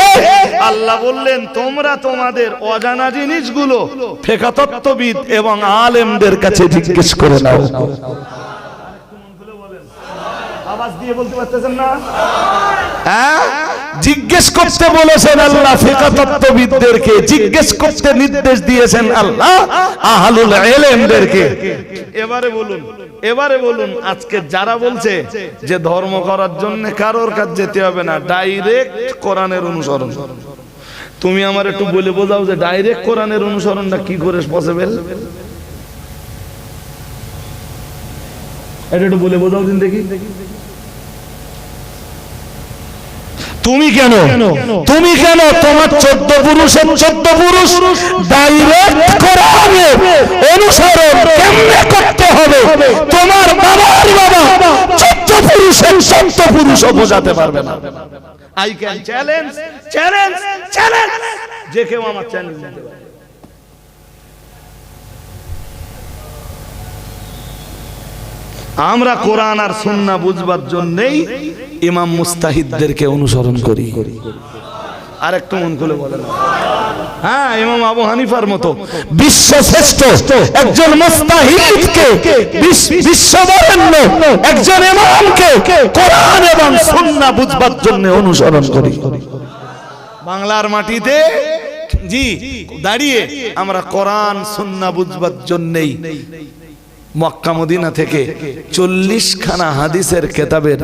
আল্লাহ বললেন তোমরা তোমাদের অজানা জিনিসগুলো ফিকহ তত্ত্ববিদ এবং আলেমদের কাছে জিজ্ঞেস করে নাও। আওয়াজ দিয়ে বলতে পারতেছেন না? হ্যাঁ, জিজ্ঞেস করতে বলেছেন আল্লাহ ফিকহ তত্ত্ববিদদেরকে, জিজ্ঞেস করতে নির্দেশ দিয়েছেন আল্লাহ আহলুল ইলমদেরকে। এবারে বলুন আজকে যারা বলছে যে ধর্ম করার জন্য কারোর কাছে যেতে হবে না, ডাইরেক্ট কোরআনের অনুসরণ, তুমি আমার একটু বলে বোঝাও যে ডাইরেক্ট কোরআনের অনুসরণটা কি করে পসিবল? এটা একটু বলে বোঝাও দিন দেখি। তুমি কেন তোমার 14 পুরুষের 14 পুরুষ ডাইরেক্ট কোরআনের অনুসরণ কেমনে করতে হবে তোমার বাবার বাবা 14 পুরুষের 14 পুরুষও বোঝাতে পারবে না। I can challenge challenge challenge, যে কেউ আমার চ্যালেঞ্জ দিতে পারে। আমরা কোরআন আর সুন্নাহ বুঝবার জন্যই ইমাম মুস্তাহিদদেরকে অনুসরণ করি। আর একটু মন খুলে বলেন, হ্যাঁ, ইমাম আবু হানিফার মতো বিশ্বশ্রেষ্ঠ একজন মুস্তাহিদকে, বিশ্ববরেণ্য একজন ইমামকে কোরআন এবং সুন্নাহ বুঝবার জন্য অনুসরণ করি। বাংলার মাটিতে জি দাঁড়িয়ে আমরা কোরআন সুন্নাহ বুঝবার জন্যই মক্কা মদিনা থেকে 40 খানা হাদিসের কিতাবের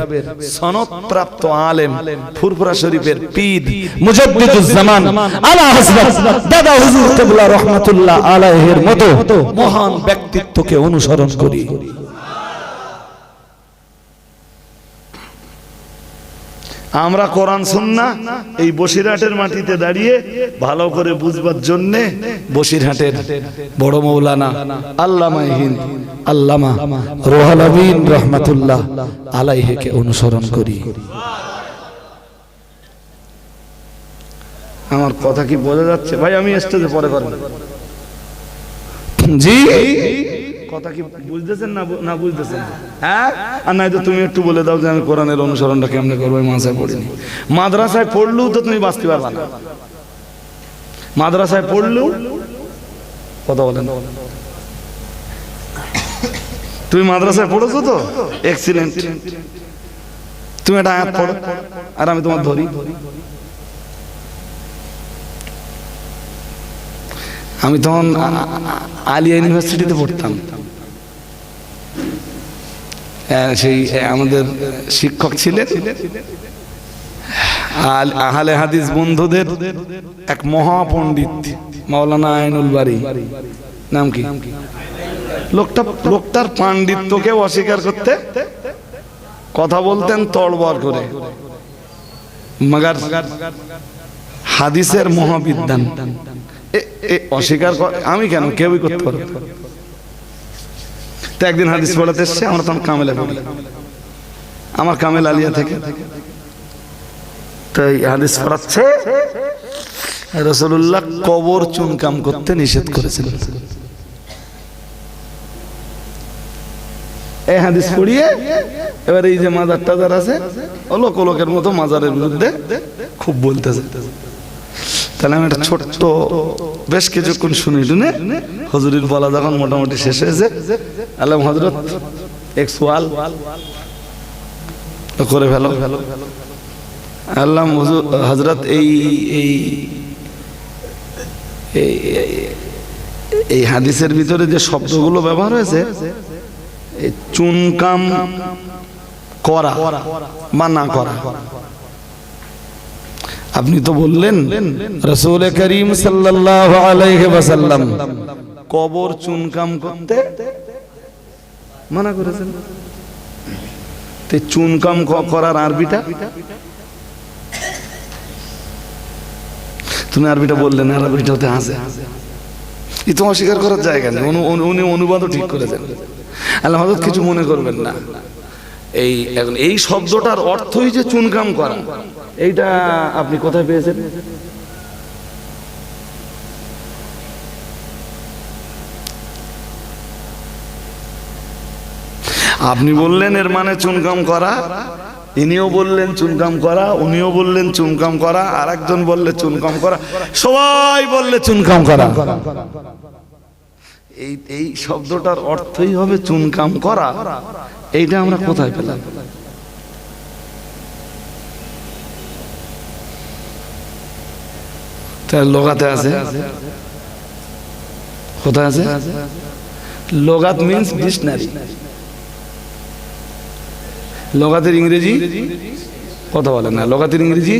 সনদপ্রাপ্ত আলেম, ফুরফুরা শরীফের পীর মুজাদ্দিদুজ জামান আলা হযরত দাদা হুজুর কিবলা রাহমাতুল্লাহ আলাইহির মতো মহান ব্যক্তিত্বকে অনুসরণ করি। আমরা কোরআন সুন্নাহ এই বসিরহাটের মাটিতে দাঁড়িয়ে ভালো করে বুঝবার জন্য বসিরহাটের বড় মৌলানা আল্লামা হিন্দ আল্লামা রুহুল আমিন রাহমাতুল্লাহ আলাইহিকে অনুসরণ করি। আমার কথা কি বোঝা যাচ্ছে ভাই? আমি স্টেজে পরে করেন জি, কথা কি বুঝতেছেন না বুঝতেছেন? হ্যাঁ, আর নাই তো তুমি একটু বলে দাও যে আমি কোরআনের অনুসরণটা কেমনে করবো। মাদ্রাসায় পড়িনি, মাদ্রাসায় পড়লেও তো তুমি বাঁচতে পারবা না। মাদ্রাসায় পড়লেও কথা বলেন, তুমি মাদ্রাসায় পড়েছো তো এক্সিলেন্ট, তুমি একটা আয়াত পড়ো আর আমি তোমার ধরি। আমি তখন আলিয়া ইউনিভার্সিটিতে পড়তাম, সেই আমাদের শিক্ষক ছিলেন আহলে হাদিস বন্ধুদের এক মহাপণ্ডিত মাওলানা আইনুল বারী, নাম কি? লোকটার পাণ্ডিত্যকে অস্বীকার করতে কথা বলতেন তড়বড় করে, মগর হাদিসের মহাবিদ্যান অস্বীকার আমি কেন, কেউই করতে পারবে। তো একদিন হাদিস পড়াতে এসছে, আমরা তখন কামেলে পড়ি, আমার কামেল আলিয়া থেকে। তো হাদিস পড়াচ্ছে রাসূলুল্লাহ কবর চুনকাম করতে নিষেধ করেছিলেন। এই হাদিস পড়িয়ে এবার এই যে মাজার টাজার আছে লোকের মতো মাজারের বিরুদ্ধে খুব বলতেছে। তাহলে আমি একটা ছোট্ট বেশ কিছুক্ষণ শুনি টুনে হুজুরের বলা যখন মোটামুটি শেষ হয়েছে, আলম হযরত এক সওয়াল করে ফেলো। আল্লাহ হযরত এই হাদিসের ভিতরে যে শব্দগুলো ব্যবহার হয়েছে, চুনকাম করা বা না করা, আপনি তো বললেন রাসূল করিম সাল্লাল্লাহু আলাইহি ওয়াসাল্লাম কবর চুনকাম করতে মানা করেছেন। তে চুনকাম করার আরবিটা তুমি আরবিটা বললেন, আরবিটাতে আছে, এই তো অস্বীকার করার জায়গা নেই। উনি অনুবাদও ঠিক করেছেন। আল্লাহ হযরত কিছু মনে করবেন না, এই শব্দটার অর্থই যে চুনকাম করা, এইটা আপনি কোথায় পেয়েছেন? আপনি বললেন এর মানে চুনকাম করা, ইনিও বললেন চুনকাম করা, উনিও বললেন চুনকাম করা, আর একজন বললে চুনকাম করা, সবাই বললে চুনকাম করা। এই শব্দটার অর্থই হবে চুনকাম করা। এইটা আমরা কোথায় পেলাম? তার লোগাতে আছে, কোথায় আছে? লোগাত মিন্স ডিকশনারি। লোগাতের ইংরেজি কথা বলে না, লোগাতের ইংরেজি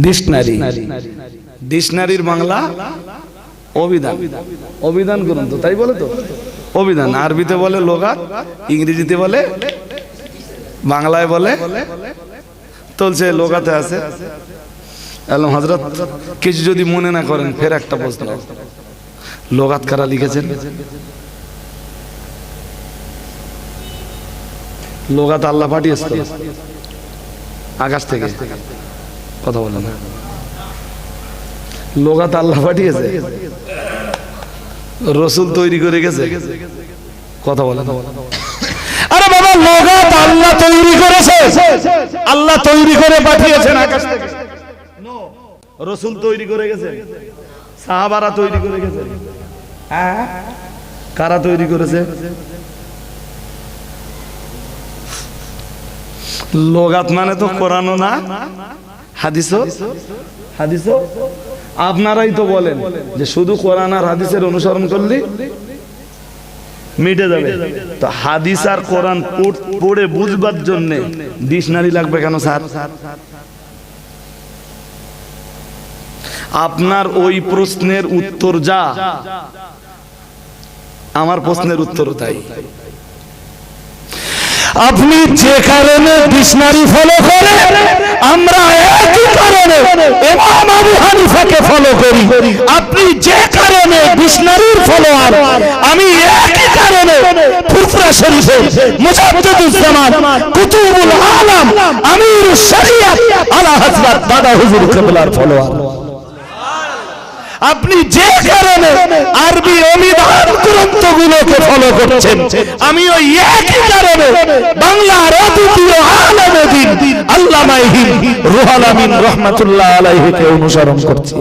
ডিকশনারি। ডিকশনারির বাংলা অভিধান, অভিধান গ্রন্থ, তাই বলে তো অভিধান। আরবিতে বলে লোগাত, ইংরেজিতে বলে, বাংলায় বলে চলছে লোগাতে আছে। আলম হযরত কিছু যদি মনে না করেন, ফের একটা প্রশ্ন, লোগাত কারা লিখেছেন? লোগাত আল্লাহ পাঠিয়েছে আকাশ থেকে, কথা বলে না। লোগাত আল্লাহ পাঠিয়েছে, রসুল তৈরি করে গেছে, কথা বলে না। আরে বাবা, লোগাত আল্লাহ তৈরি করেছে, আল্লাহ তৈরি করে পাঠিয়েছেন আকাশ থেকে। রসুল তৈরি করে গেছে, সাহাবারা তৈরি করে গেছে। কারা তৈরি করেছে? লোগাত মানে তো কোরআনও না, হাদিসও, হাদিসও। আপনারাই তো বলেন যে শুধু কোরআন আর হাদিসের অনুসরণ করলে মিটে যাবে। তো হাদিস আর কোরআন পড়ে বুঝবার জন্য ডিকশনারি লাগবে কেন স্যার? আপনার ওই প্রশ্নের উত্তর যা, আমার প্রশ্নের উত্তর তাই। আপনি যে কারণে ডিকশনারি ফলো করেন, আমরা একই কারণে ইমাম আবু হানিফাকে ফলো করি। আপনি যে কারণে ডিকশনারির ফলোয়ার, আমি একই কারণে ফুরফুরা শরীফের মুজাদ্দিদুজ জামান কুতুবুল আলাম আমিরুশ শরিয়াত আলা হযরত দাদা হুজুর কিবলার ফলোয়ার। আপনি যে কারণে আরবি অভিধান গ্রন্থগুলোকে ফলো করছেন, আমি ওই একই কারণে বাংলার অদ্বিতীয় আলেমে দ্বীন আল্লামা রুহুল আমিন রাহমাতুল্লাহ আলাইহিকে অনুসরণ করছি।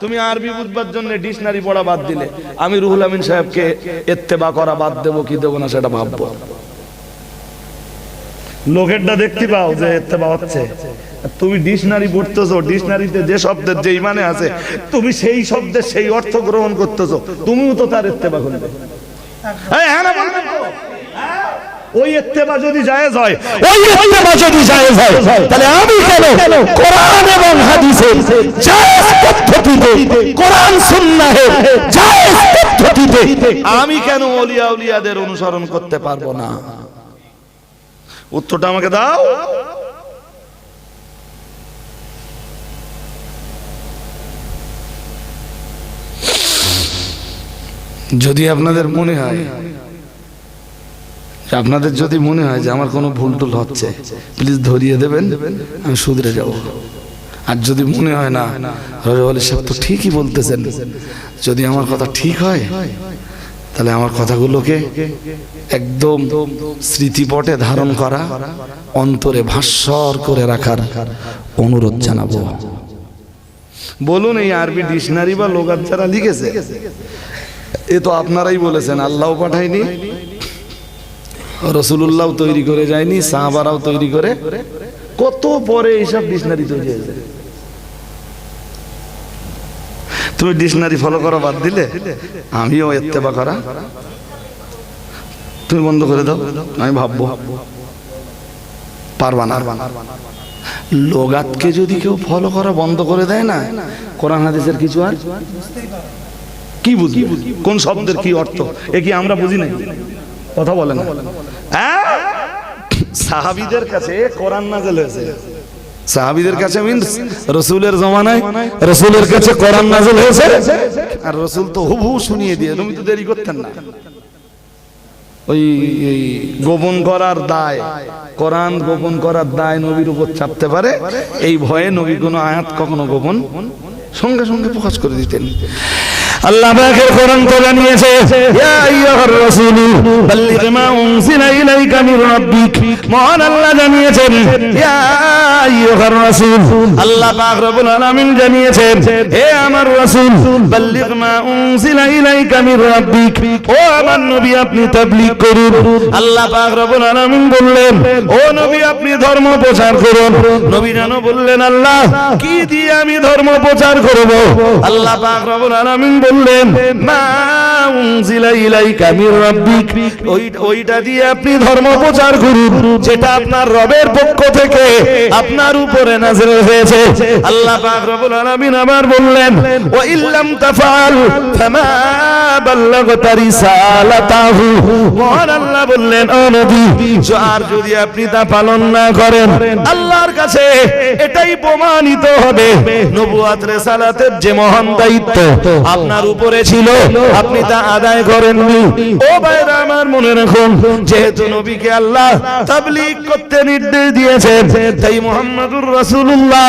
তুমি আরবি বুঝবার জন্য ডিকশনারি পড়া বাদ দিলে, আমি রুহুল আমিন সাহেবকে ইত্তেবা করা বাদ দেবো কি দেবো না সেটা ভাববো। লোকেরটা দেখতে পাও যে ইত্তেবা হচ্ছে, তুমি ডিকশনারি পড়তেছো, ডিকশনারিতে যে শব্দের যে মানে আছে, তুমি সেই শব্দের সেই অর্থ গ্রহণ করতেছো, তুমিও তো তার ইত্তেবা করবে। হ্যাঁ না বলবেন তো? ওই ইত্তেবা যদি জায়েজ হয়, ওই ইত্তেবা যদি জায়েজ হয়, তাহলে আমি কেন কোরআন এবং হাদিসের জায়েজ পদ্ধতিতে, কোরআন সুন্নাহের জায়েজ পদ্ধতিতে আমি কেন ওলিয়া উলিয়াদের অনুসরণ করতে পারবো না? উত্তরটা আমাকে দাও। যদি আপনাদের মনে হয়, আপনাদের যদি মনে হয় যে আমার কোনো ভুল টুল হচ্ছে, প্লিজ ধরিয়ে দেবেন, আমি শুধরে যাব। আর যদি মনে হয় না রজওয়ালি সাহেব তো ঠিকই বলতেছেন, যদি আমার কথা ঠিক হয়, তাহলে আমার কথাগুলোকে একদম স্মৃতিপটে ধারণ করা, অন্তরে ভাস্বর করে রাখার অনুরোধ জানাবো। বলুন, এই আরবি ডিকশনারি বা লোগাত যারা লিখেছে, এ তো আপনারাই বলেছেন, আল্লাহ পাঠায়নি, রাসূলুল্লাহ তৈরি করে যায়নি, সাহাবারাও তৈরি করে, কত পরে এইসব ডিকশনারি তৈরি হয়েছে। তুমি ডিকশনারি ফলো করা বাদ দিলে, আমিও ইত্তেবা করা তুমি বন্ধ করে দাও, আমি ভাববো। পারবা না। লোগাতকে যদি কেউ ফলো করা বন্ধ করে দেয় না, কোরআন হাদিসের কিছু আর কি বুঝি, কোন শব্দের কি অর্থ, এ কি আমরা বুঝি না? কথা বলে না। সাহাবীদের কাছে কোরআন নাযিল হয়েছে, সাহাবীদের কাছে মিন্স রাসূলের জামানায় রাসূলের কাছে কোরআন নাযিল হয়েছে, আর রাসূল তো হুবহু শুনিয়ে দিয়ে, তুমি তো দেরি করতেন না। ওই গোপন করার দায়, কোরআন গোপন করার দায় নবীর উপর চাপতে পারে, এই ভয়ে নবী কোনো আয়াত কখনো গোপন সঙ্গে সঙ্গে প্রকাশ করে দিতেন। আল্লাহ পাকের কোরআন তো জানিয়েছে ইয়া আইয়ুহার রাসূলু বাল্লিগ মা উনজিলা ইলাইকা মির রাব্বিক। মহান আল্লাহ জানিয়েছেন ইয়া আইয়ুহার রাসূল, আল্লাহ পাক রব্বুল আলামিন জানিয়েছেন হে আমার রাসূল বাল্লিগ মা উনজিলা ইলাইকা মির রাব্বিক, ও আমার নবী আপনি তাবলীগ করুন। আল্লাহ পাক রব্বুল আলামিন বললেন ও নবী আপনি ধর্ম প্রচার করুন। নবী জানো বললেন আল্লাহ কি দিয়ে আমি ধর্ম প্রচার করব? আল্লাহ পাক রব্বুল আলামিন বললেন মা উনজিলা ইলাইকা মির রাব্বিক, ওইটা দিয়ে আপনি ধর্ম প্রচার করুন যেটা আপনার রবের পক্ষ থেকে আপনার উপরে নাযিল হয়েছে। আল্লাহ পাক রব্বুল আলামিন আবার বললেন ওয়া ইল্লাম তাফআল ফামা বাল্লাগতা রিসালাতাহু। মহান আল্লাহ বললেন ও নবী আর যদি আপনি তা পালন না করেন আল্লাহর কাছে এটাই প্রমাণিত হবে নবুয়ত রিসালাতের যে মহান দায়িত্ব আপনার উপরে ছিল আপনি তা আদায় করেননি। ও ভাইরা আমার মনে রাখুন যেহেতু নবীকে আল্লাহ তাবলীগ করতে নির্দেশ দিয়েছেন তাই মুহাম্মদুর রাসূলুল্লাহ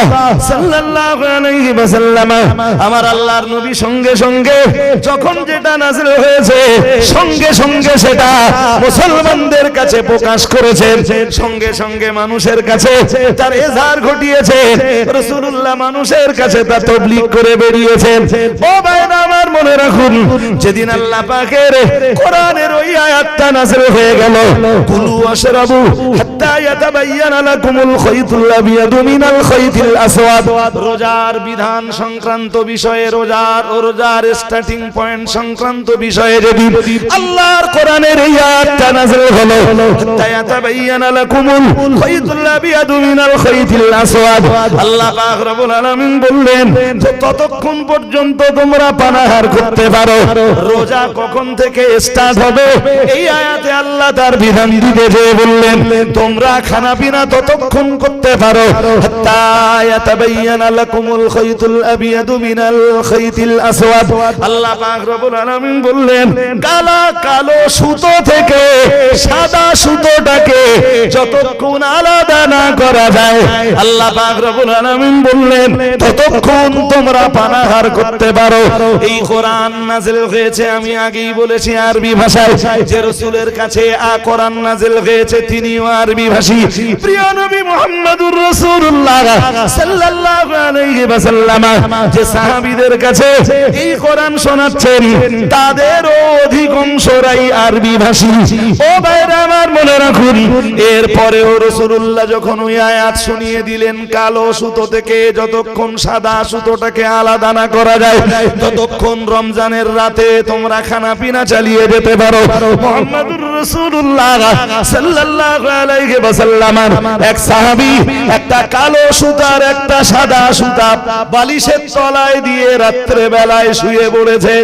সাল্লাল্লাহু আলাইহি ওয়াসাল্লাম আমার আল্লাহর নবী সঙ্গে সঙ্গে যখন যেটা নাযিল হয়েছে সঙ্গে সঙ্গে সেটা মুসলমানদের কাছে প্রকাশ করেছেন, সঙ্গে সঙ্গে মানুষের কাছে তার ইজহার ঘটিয়েছেন। রাসূলুল্লাহ মানুষের কাছে তা তাবলীগ করে বেরিয়েছেন। ও ভাইরা আমার মনে রাখুন যেদিন আল্লাহ পাকের কোরআনের ওই আয়াতটা নাযিল হয়ে গেল কুলু ওয়াশরাবু হাত্তা ইয়াতাবায়্যানা লাকুমুল খায়তুল আবিয়াদু মিনাল খায়তিল আসওয়াদ, রোজার বিধান সংক্রান্ত বিষয়ে রোজার স্টার্টিং পয়েন্ট সংক্রান্ত বিষয়ে যদি আল্লাহর কোরআনের এই আয়াতটা নাযিল হলো হাত্তা ইয়াতাবায়্যানা লাকুমুল খায়তুল আবিয়াদু মিনাল খায়তিল আসওয়াদ, আল্লাহ পাক রব্বুল আলামিন বললেন ততক্ষণ পর্যন্ত তোমরা পানাহার করতে পারো। রোজা কখন থেকে স্টার্ট হবে এই আয়াতে আল্লাহ তার বিধান দিতে যে বললেন তোমরা খানা পিনা ততক্ষণ করতে পারো হাত্তা ইয়াতাবায়্যানা লাকুমুল খায়তুল আবিয়াদু মিনাল খায়তিল আসওয়াদ। আল্লাহ পাক রব্বুল আলামিন বললেন কালো সুতো থেকে সাদা সুতোটাকে যতক্ষণ আলাদা না করা যায় আল্লাহ পাক রব্বুল আলামিন বললেন ততক্ষণ তোমরা পানাহার করতে পারো। এই কোরআন নাযিল হয়েছে আমি আগেই বলেছি আরবি ভাষায়, যে রাসূলের কাছে কোরআন নাযিল হয়েছে তিনিও আরবি ভাষী। প্রিয় নবী মুহাম্মদুর রাসূলুল্লাহ সাল্লাল্লাহু আলাইহি ওয়াসাল্লাম যে সাহাবীদের কাছে এই কোরআন শোনাচ্ছেন তাদেরও অধিকাংশরাই আরবি ভাষী। ও ভাইরা আমার মনে রাখুন এরপরেও রাসূলুল্লাহ যখন ওই আয়াত শুনিয়ে দিলেন কালো সুতো থেকে যতক্ষণ সাদা সুতোটাকে আলাদা না করা যায় ততক্ষণ রমজানের রাতে তোমরা খানা পিনা চালিয়ে যেতে পারো। মুহাম্মদুর রাসূলুল্লাহ সাল্লাল্লাহু আলাইহি ওয়াসাল্লাম এক সাহাবী একটা কালো সুতার একটা সাদা সুতা বালিশের তলায় দিয়ে রাত্রে বেলায় শুয়ে পড়েছে।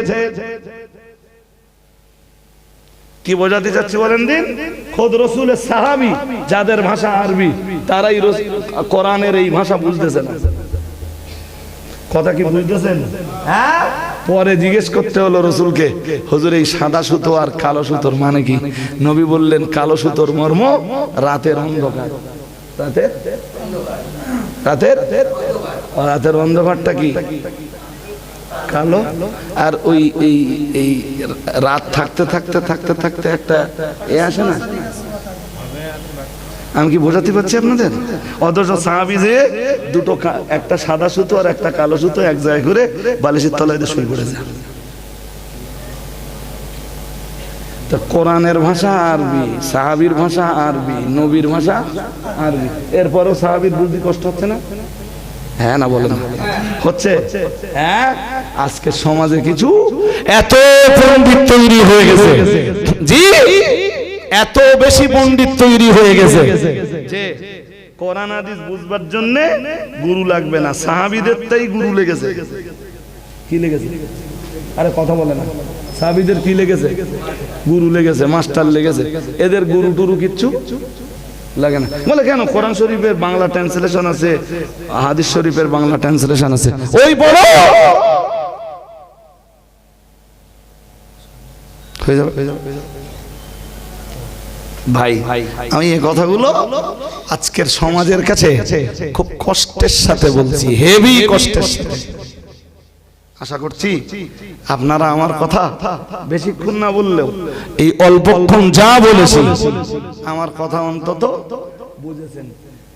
কি বোঝাতে চাচ্ছি বলেন দিন? খোদ রাসূলের সাহাবী যাদের ভাষা আরবি তারাই কোরআনের এই ভাষা বুঝতেছে না। কথা কি বুঝতেছেন? হ্যাঁ, পরে জিজ্ঞেস করতে হলো রাসূলকে হুজুর এই সাদা সুতো আর কালো সুতোর মানে কি? নবী বললেন কালো সুতোর মর্ম রাতের অন্ধকার। রাতের অন্ধকারটা কি কালো, আর ওই এই রাত থাকতে থাকতে থাকতে থাকতে একটা এ আসে না। আমি কি বোঝাতে পারছি আপনাদের? অথচ সাহাবী যে দুটো একটা সাদা সুতো আর একটা কালো সুতো এক জায়গায় করে বালিশের তলায় দিয়ে শুয়ে পড়েছে। তো কোরআনের ভাষা আরবি, সাহাবীর ভাষা আরবি, নবীর ভাষা আরবি, এরপরও সাহাবীর বুঝতে কষ্ট হচ্ছে না? হ্যাঁ না বলেন? হচ্ছে। হ্যাঁ, আজকে সমাজে কিছু এত পণ্ডিত তৈরি হয়ে গেছে, জি এত বেশি পণ্ডিত তৈরি হয়ে গেছে যে কোরআন হাদিস বুঝবার জন্য গুরু লাগবে না, সাহাবীদের তাই গুরু লেগেছে। কি লেগেছে? আরে কথা বলে না। সাহাবীদের কি লেগেছে? গুরু লেগেছে, মাস্টার লেগেছে। এদের গুরু টুরু কিচ্ছু লাগে না। বলে কেন? কোরআন শরীফের বাংলা ট্রান্সলেশন আছে, হাদিস শরীফের বাংলা ট্রান্সলেশন আছে, ওই বড় হয়ে যাবে। ভাই আমি এই কথাগুলো আজকের সমাজের কাছে খুব কষ্টের সাথে বলছি, হেভি কষ্টের সাথে। আশা করছি আপনারা আমার কথা বেশিক্ষণ না বললেও এই অল্পক্ষণ যা বলেছি আমার কথা অন্তত বুঝেছেন।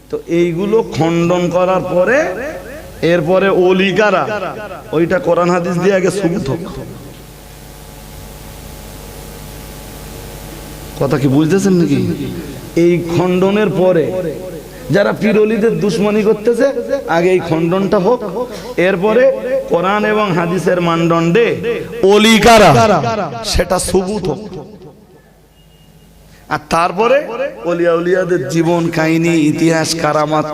তো এইগুলো খণ্ডন করার পরে এরপরে ওলিকারা ওইটা কোরআন হাদিস দিয়ে আগে সুবুত হোক। কথা কি বুঝতেছেন নাকি? এই খণ্ডনের পরে যারা পীর ওলিদের দুশ্মনী করতেছে আগে এই খণ্ডনটা হোক, এরপরে কোরআন এবং হাদিসের মানদণ্ডে ওলিকারা সেটা সুবুত হোক, আর তারপরে ওলিয়া উলিয়াদের জীবন কাহিনী ইতিহাস কারামাত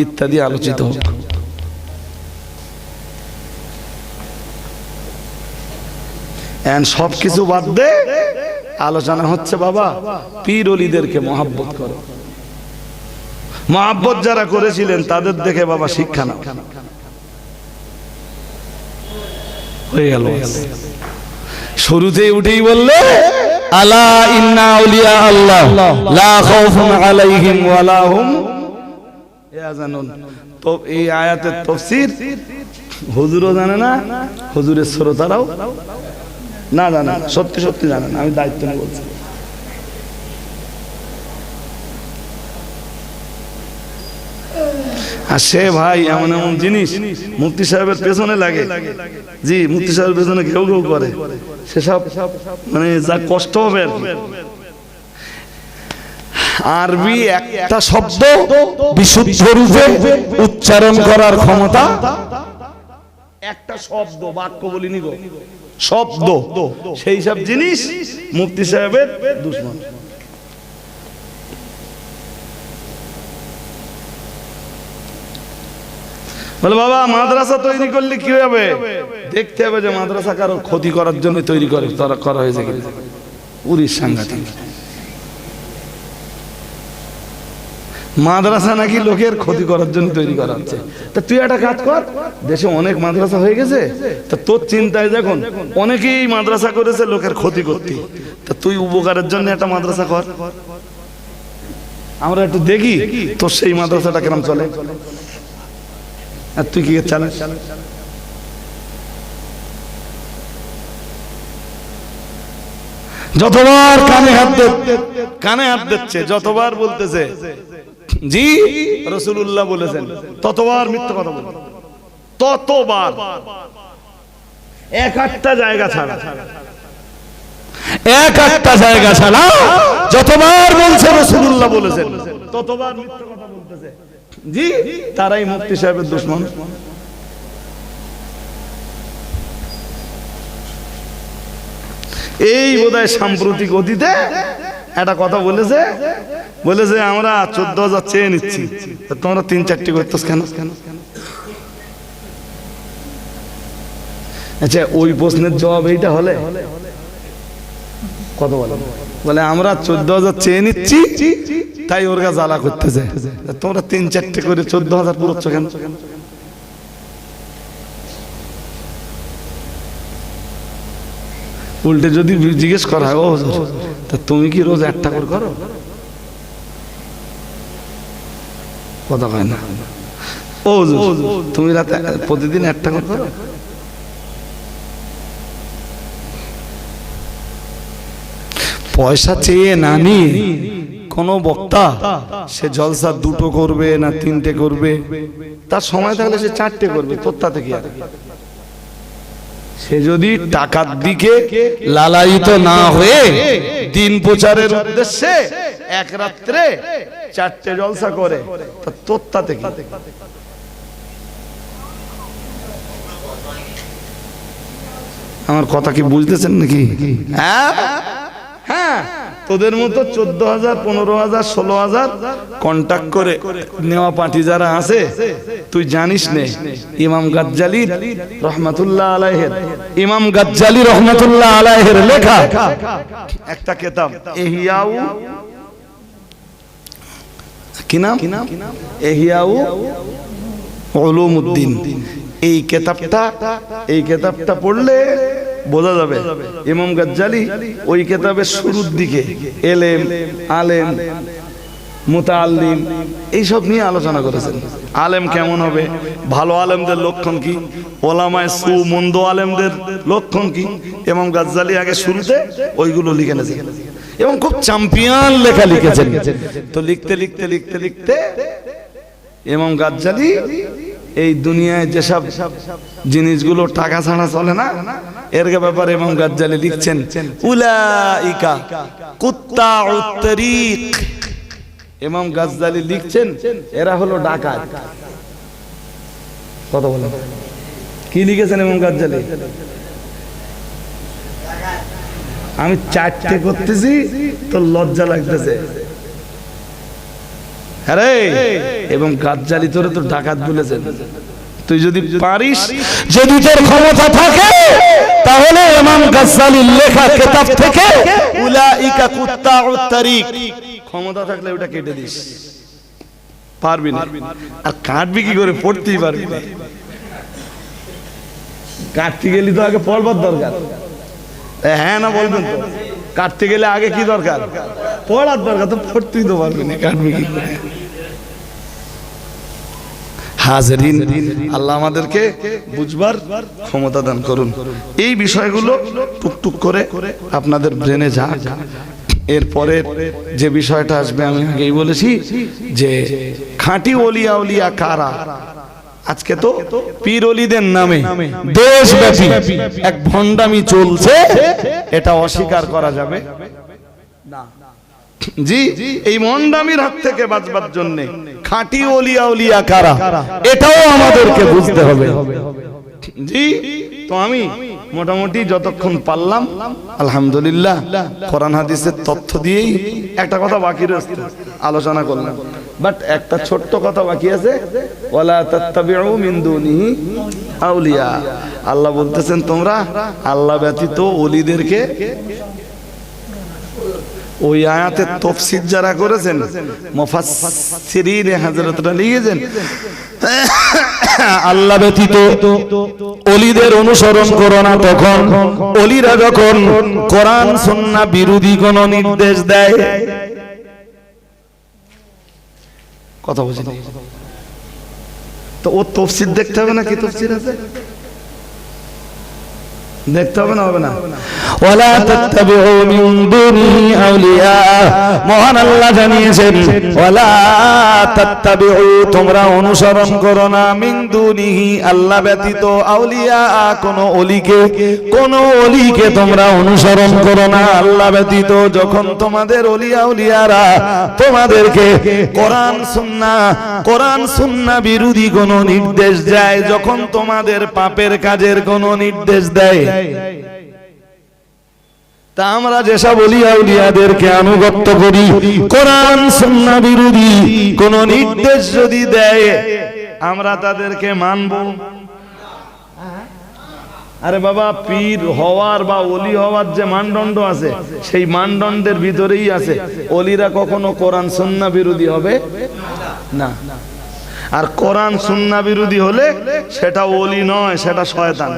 ইত্যাদি আলোচিত হোক। সবকিছু বাদ দে আলোচনা হচ্ছে বাবা পীর ওলিদেরকে মহাব্বত করো। মহাব্বত যারা করেছিলেন তাদের দেখে বাবা শিক্ষা নাও। হয়ে গেল। শুরুতেই উঠেই বললে আলা ইন্না আউলিয়া আল্লাহ লা খাউফুন আলাইহিম ওয়া লা হুম ইয়াহজানুন। তো এই আয়াতের তাফসীর হুজুরও জানে না, হুজুরের শ্রোতারাও না জানে, সত্যি সত্যি জানে না, আমি দায়িত্ব নিয়ে বলছি। আর সে ভাই এমন এমন জিনিস মুফতি সাহেবের পেছনে লাগে, জি মুফতি সাহেবের পেছনে কেউ কেউ করে, সেসব মানে যা কষ্ট হবে। আরবি একটা শব্দ বিশুদ্ধ রূপে উচ্চারণ করার ক্ষমতা, একটা শব্দ, বাক্য বলিনি গো, শব্দ, সেই সব জিনিস মুফতি সাহেবের দুশমন। বলে বাবা মাদ্রাসা তৈরি করলে কি হবে? দেখতে হবে যে মাদ্রাসা কারো ক্ষতি করার জন্য তৈরি করা হয়েছে কিনা। উড়ির সাংঘাতিক মাদ্রাসা নাকি লোকের ক্ষতি করার জন্য তৈরি করা হচ্ছে। তা তুই একটা কাজ কর, দেশে অনেক মাদ্রাসা হয়ে গেছে, তা তোর চিন্তায় দেখুন অনেকেই মাদ্রাসা করেছে লোকের ক্ষতি করতে, তা তুই উপকারের জন্য একটা মাদ্রাসা কর, আমরা একটু দেখি তোর সেই মাদ্রাসাটা কেমন চলে, আর তুই কি চালাস। যতবার কানে হাত দিচ্ছে, যতবার বলতেছে জি রাসূলুল্লাহ বলেছেন, ততবার মিথ্যা কথা বলে, ততবার একটা জায়গা ছাড়া যতবার বলছে রাসূলুল্লাহ বলেছেন ততবার মিথ্যা কথা বলতেছে। জি তারাই মুফতি সাহেবের দুশমন। এই বোধহয় সাম্প্রতিক অতীতে একটা কথা বলেছে, আমরা 14,000 চেয়ে নিচ্ছি, তোমরা 3-4টি করতেছ কেন? আচ্ছা ওই প্রশ্নের জবাব এইটা হলে কত বলে আমরা 14,000 চেয়ে নিচ্ছি তাই ওর কাছে জ্বালা করতেছে, তোমরা 3-4টে করে 14,000 পুরোচ্ছ কেন? উল্টে যদি জিজ্ঞেস করা হয় ও তা তুমি কি রোজ একটা করে করো? কথা কয় না। ও তুমি রাতে প্রতিদিন একটা করে করো? পয়সা চেয়ে না নিয়ে কোন বক্তা সে জলসা 2টো করবে না 3টে করবে, তার সময় থাকলে সে 4টে করবে, তোর তাতে কি আর? সে যদি টাকার দিকে লালায়িত না হয়ে দিন প্রচারের উদ্দেশ্যে এক রাত্রে 4টে জলসা করে, তা তোর তাতে কি? আমার কথা কি বুঝতেছেন নাকি? হ্যাঁ তোদের মতো 14,000, 15,000, 16,000 কন্টাক্ট করে নেওয়া পার্টি যারা আছে, তুই জানিস নে ইমাম গাজ্জালী রহমাতুল্লাহ আলাইহির লেখা একটা কিতাব ইহইয়াউ, কি নাম? ইহইয়াউ উলুমউদ্দিন। এই কিতাবটা পড়লে বোঝা যাবে ইমাম গাজ্জালী ওই কিতাবের শুরুর দিকে এলেম আলেম মুতাআল্লিম, এইসব নিয়ে আলোচনা করেছেন। আলেম কেমন হবে, ভালো আলেমদের লক্ষণ কি, ওলামায়ে সু মন্দ আলেমদের লক্ষণ কি, ইমাম গাজ্জালী আগে শুরুতে ওইগুলো লিখে নিয়েছেন এবং খুব চ্যাম্পিয়ন লেখা লিখেছেন। তো লিখতে লিখতে লিখতে লিখতে ইমাম গাজ্জালী এই দুনিয়ায় যেসব জিনিসগুলো টাকা ছাড়া চলে না, এর ব্যাপারে ইমাম গাজ্জালী লিখছেন উলাইকা কুত্তাউত তরিক। ইমাম গাজ্জালী লিখছেন এরা হলো ডাকাত। কথা বলেন, কি লিখেছেন ইমাম গাজ্জালী? আমি চারটে করতেছি তো লজ্জা লাগতেছে। আরে এবং গাজ্জালী তোরে তো ডাকাত বলেছেন। তুই যদি পারিস, যদি তোর ক্ষমতা থাকে, তাহলে ইমাম গাজ্জালীর লেখা কিতাব থেকে উলাইকা কুত্তাউত তারিক, ক্ষমতা থাকলে ওটা কেটে দিস। পারবি না, আর কাটবি কি করে? পড়তেই পারবি না। কাটতে গেলে তো আগে পড়বার দরকার। হ্যাঁ না বলবেন তো? কাটতে গেলে আগে কি দরকার? পড়ার দরকার। তো পড়তেই তো পারবি না, কাটবি কি করে? হাজরিন, আল্লাহ আমাদেরকে বুঝবার ক্ষমতা দান করুন। এই বিষয়গুলো টুকটুক করে আপনাদের ব্রেনে যাক। এরপরে যে বিষয়টা আসবে, আমি আগেই বলেছি যে খাঁটি ওলিয়া উলিয়া কারা। আজকে তো পীর ওলিদের নামে দেশব্যাপী এক ভণ্ডামি চলছে, এটা অস্বীকার করা যাবে না। জি, এই ভণ্ডামির হাত থেকে বাঁচবার জন্য খাঁটি ওলিয়া উলিয়া কারা, এটাও আমাদেরকে বুঝতে হবে। জি, তো আমি মোটামুটি যতক্ষণ পারলাম আলহামদুলিল্লাহ কোরআন হাদিসের তথ্য দিয়েই একটা কথা বাকি রয়েছে আলোচনা করলাম। বাট একটা ছোট্ট কথা বাকি আছে, ওয়ালা তাত্তাবিউ মিন দুনিহি আউলিয়া। আল্লাহ বলতেছেন তোমরা আল্লাহ ব্যতীত ওলিদেরকে, ওই আয়াতের তাফসীর যারা করেছেন মুফাসসিরিনে হযরতরা লিখেছেন আল্লাহ ব্যতীত ওলিদের অনুসরণ করো না তখন ওলিরা যখন কোরআন সুন্নাহ বিরোধী কোন নির্দেশ দেয়। কথা বুঝি না তো ও তাফসীর দেখতে হবে না? কি তাফসীর আছে দেখতে হবে না? হবে না? ওয়ালা তাত্তাবিউ মিন দুনিহি আউলিয়া, মহান আল্লাহ জানিয়েছেন ওয়ালা তাত্তাবিউ, তোমরা অনুসরণ করো না, মিন দুনিহি, আল্লাহ ব্যতীত, আউলিয়া, কোন ওলিকে তোমরা অনুসরণ করো না আল্লাহ ব্যতীত। যখন তোমাদের ওলিয়া উলিয়ারা তোমাদেরকে কোরআন সুন্নাহ বিরোধী কোন নির্দেশ দেয়, যখন তোমাদের পাপের কাজের কোন নির্দেশ দেয়, তা আমরা যেসব ওলিয়া উলিয়াদেরকে আনুগত্য করি, কোরআন সুন্নাহ বিরোধী কোন নির্দেশ যদি দেয় আমরা তাদেরকে মানব। আরে বাবা, পীর হওয়ার বা ওলি হওয়ার যে মানদণ্ড আছে, সেই মানদণ্ডের ভিতরেই আছে ওলিরা কখনো কোরআন সুন্নাহ বিরোধী হবে না। আর কোরআন সুন্নাহ বিরোধী হলে সেটা ওলি নয়, সেটা শয়তান।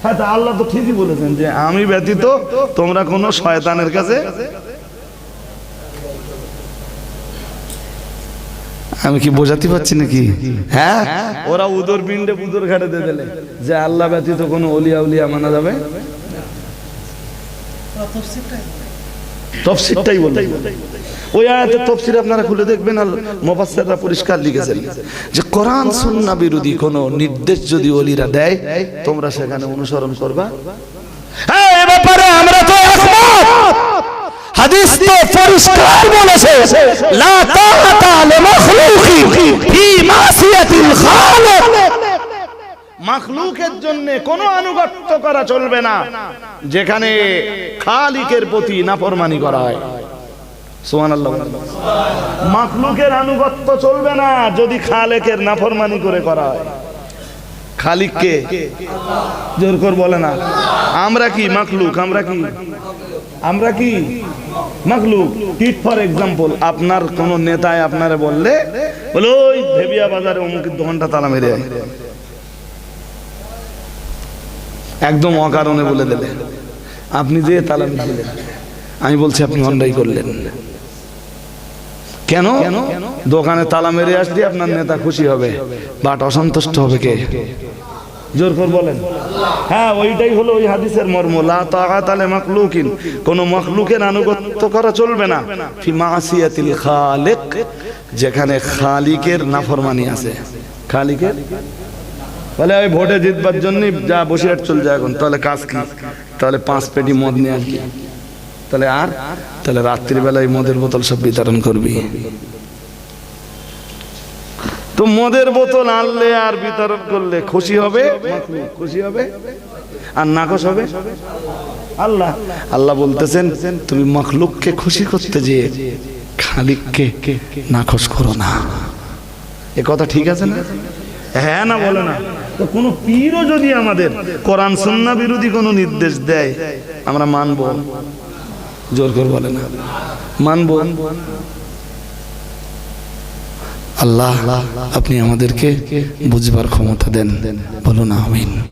হ্যাঁ, আল্লাহ তো ঠিকই বলেছেন যে আমি ব্যতীত তোমরা কোন শয়তানের কাছে। আমি কি বোঝাতে পারছি নাকি? হ্যাঁ, ওরা উদর পিণ্ডে উদর ঘাটে দিয়ে দিলে যে আল্লাহ ব্যতীত কোন ওলিয়া উলিয়া মানা যাবে। তাফসীরটাই বলে, ওই আয়াতের তাফসীর আপনারা খুলে দেখবেন, আর মুফাসসিররা পরিষ্কার লিখেছেন যে কোরআন সুন্নাহ বিরোধী কোন নির্দেশ যদি ওলিরা দেয় তোমরা সেখানে অনুসরণ করবা। হ্যাঁ, এই ব্যাপারে আমরা তো একমত। হাদিস তো পরিষ্কার বলেছে, লা তাআতা লিমাখলুকি ফি মাসিয়াতিল খালিক, মাখলুকের জন্য কোনো আনুগত্য করা চলবে না যেখানে খালিকের প্রতি নাফরমানি করা হয়। সুবহানাল্লাহ। মাখলুকের আনুগত্য চলবে না যদি খালেকের নাফরমানি করে করা হয়। খালিককে জোর করে বলে না, আমরা কি মাখলুক? আমরা কি মাখলুক? টিট ফর এক্সাম্পল, আপনার কোন নেতায় আপনারে বললে বলো ওই ভেবিয়া বাজারে অমুকের দোকানটা তালা মেরে আয়, একদম অকারণে বলে দিলে, আপনি যে তালা মেরে দিলেন, আমি বলছি আপনি অন্যায় করলেন। কেন? দোকানে তালা মেরে আসলে আপনার নেতা খুশি হবে, বাট অসন্তুষ্ট হবে কে? জোর করে বলেন। হ্যাঁ, ওইটাই হলো ওই হাদিসের মর্ম, লা তাআতা লিমাখলুকিন, কোন মাখলুকের আনুগত্য করা চলবে না ফি মাসিয়াতিল খালিক, যেখানে খালিকের নাফরমানি আছে। খালিকের বলে ওই ভোটে জিতবার জন্য যা বসিরহাট চল যায় এখন, তাহলে কাজ কি? তাহলে 5 পেটি মদ নিয়ে আসবি, তাহলে রাত্রিবেলায় মদের বোতল সব বিতরণ করবি। তো মদের বোতল আনলে আর বিতরণ করলে খুশি হবে, খুশি হবে আর নাখোশ হবে আল্লাহ। আল্লাহ বলতেছেন তুমি মখলুককে খুশি করতে যে খালিককে নাখোশ করো না। এ কথা ঠিক আছে না? হ্যাঁ না বলে না? তো কোন পীরও যদি আমাদের কোরআন সুন্নাহ বিরোধী কোনো নির্দেশ দেয় আমরা মানব? জোর করে বলে না, মানব। আল্লাহ আপনি আমাদেরকে বুঝবার ক্ষমতা দেন, বলুন আমিন।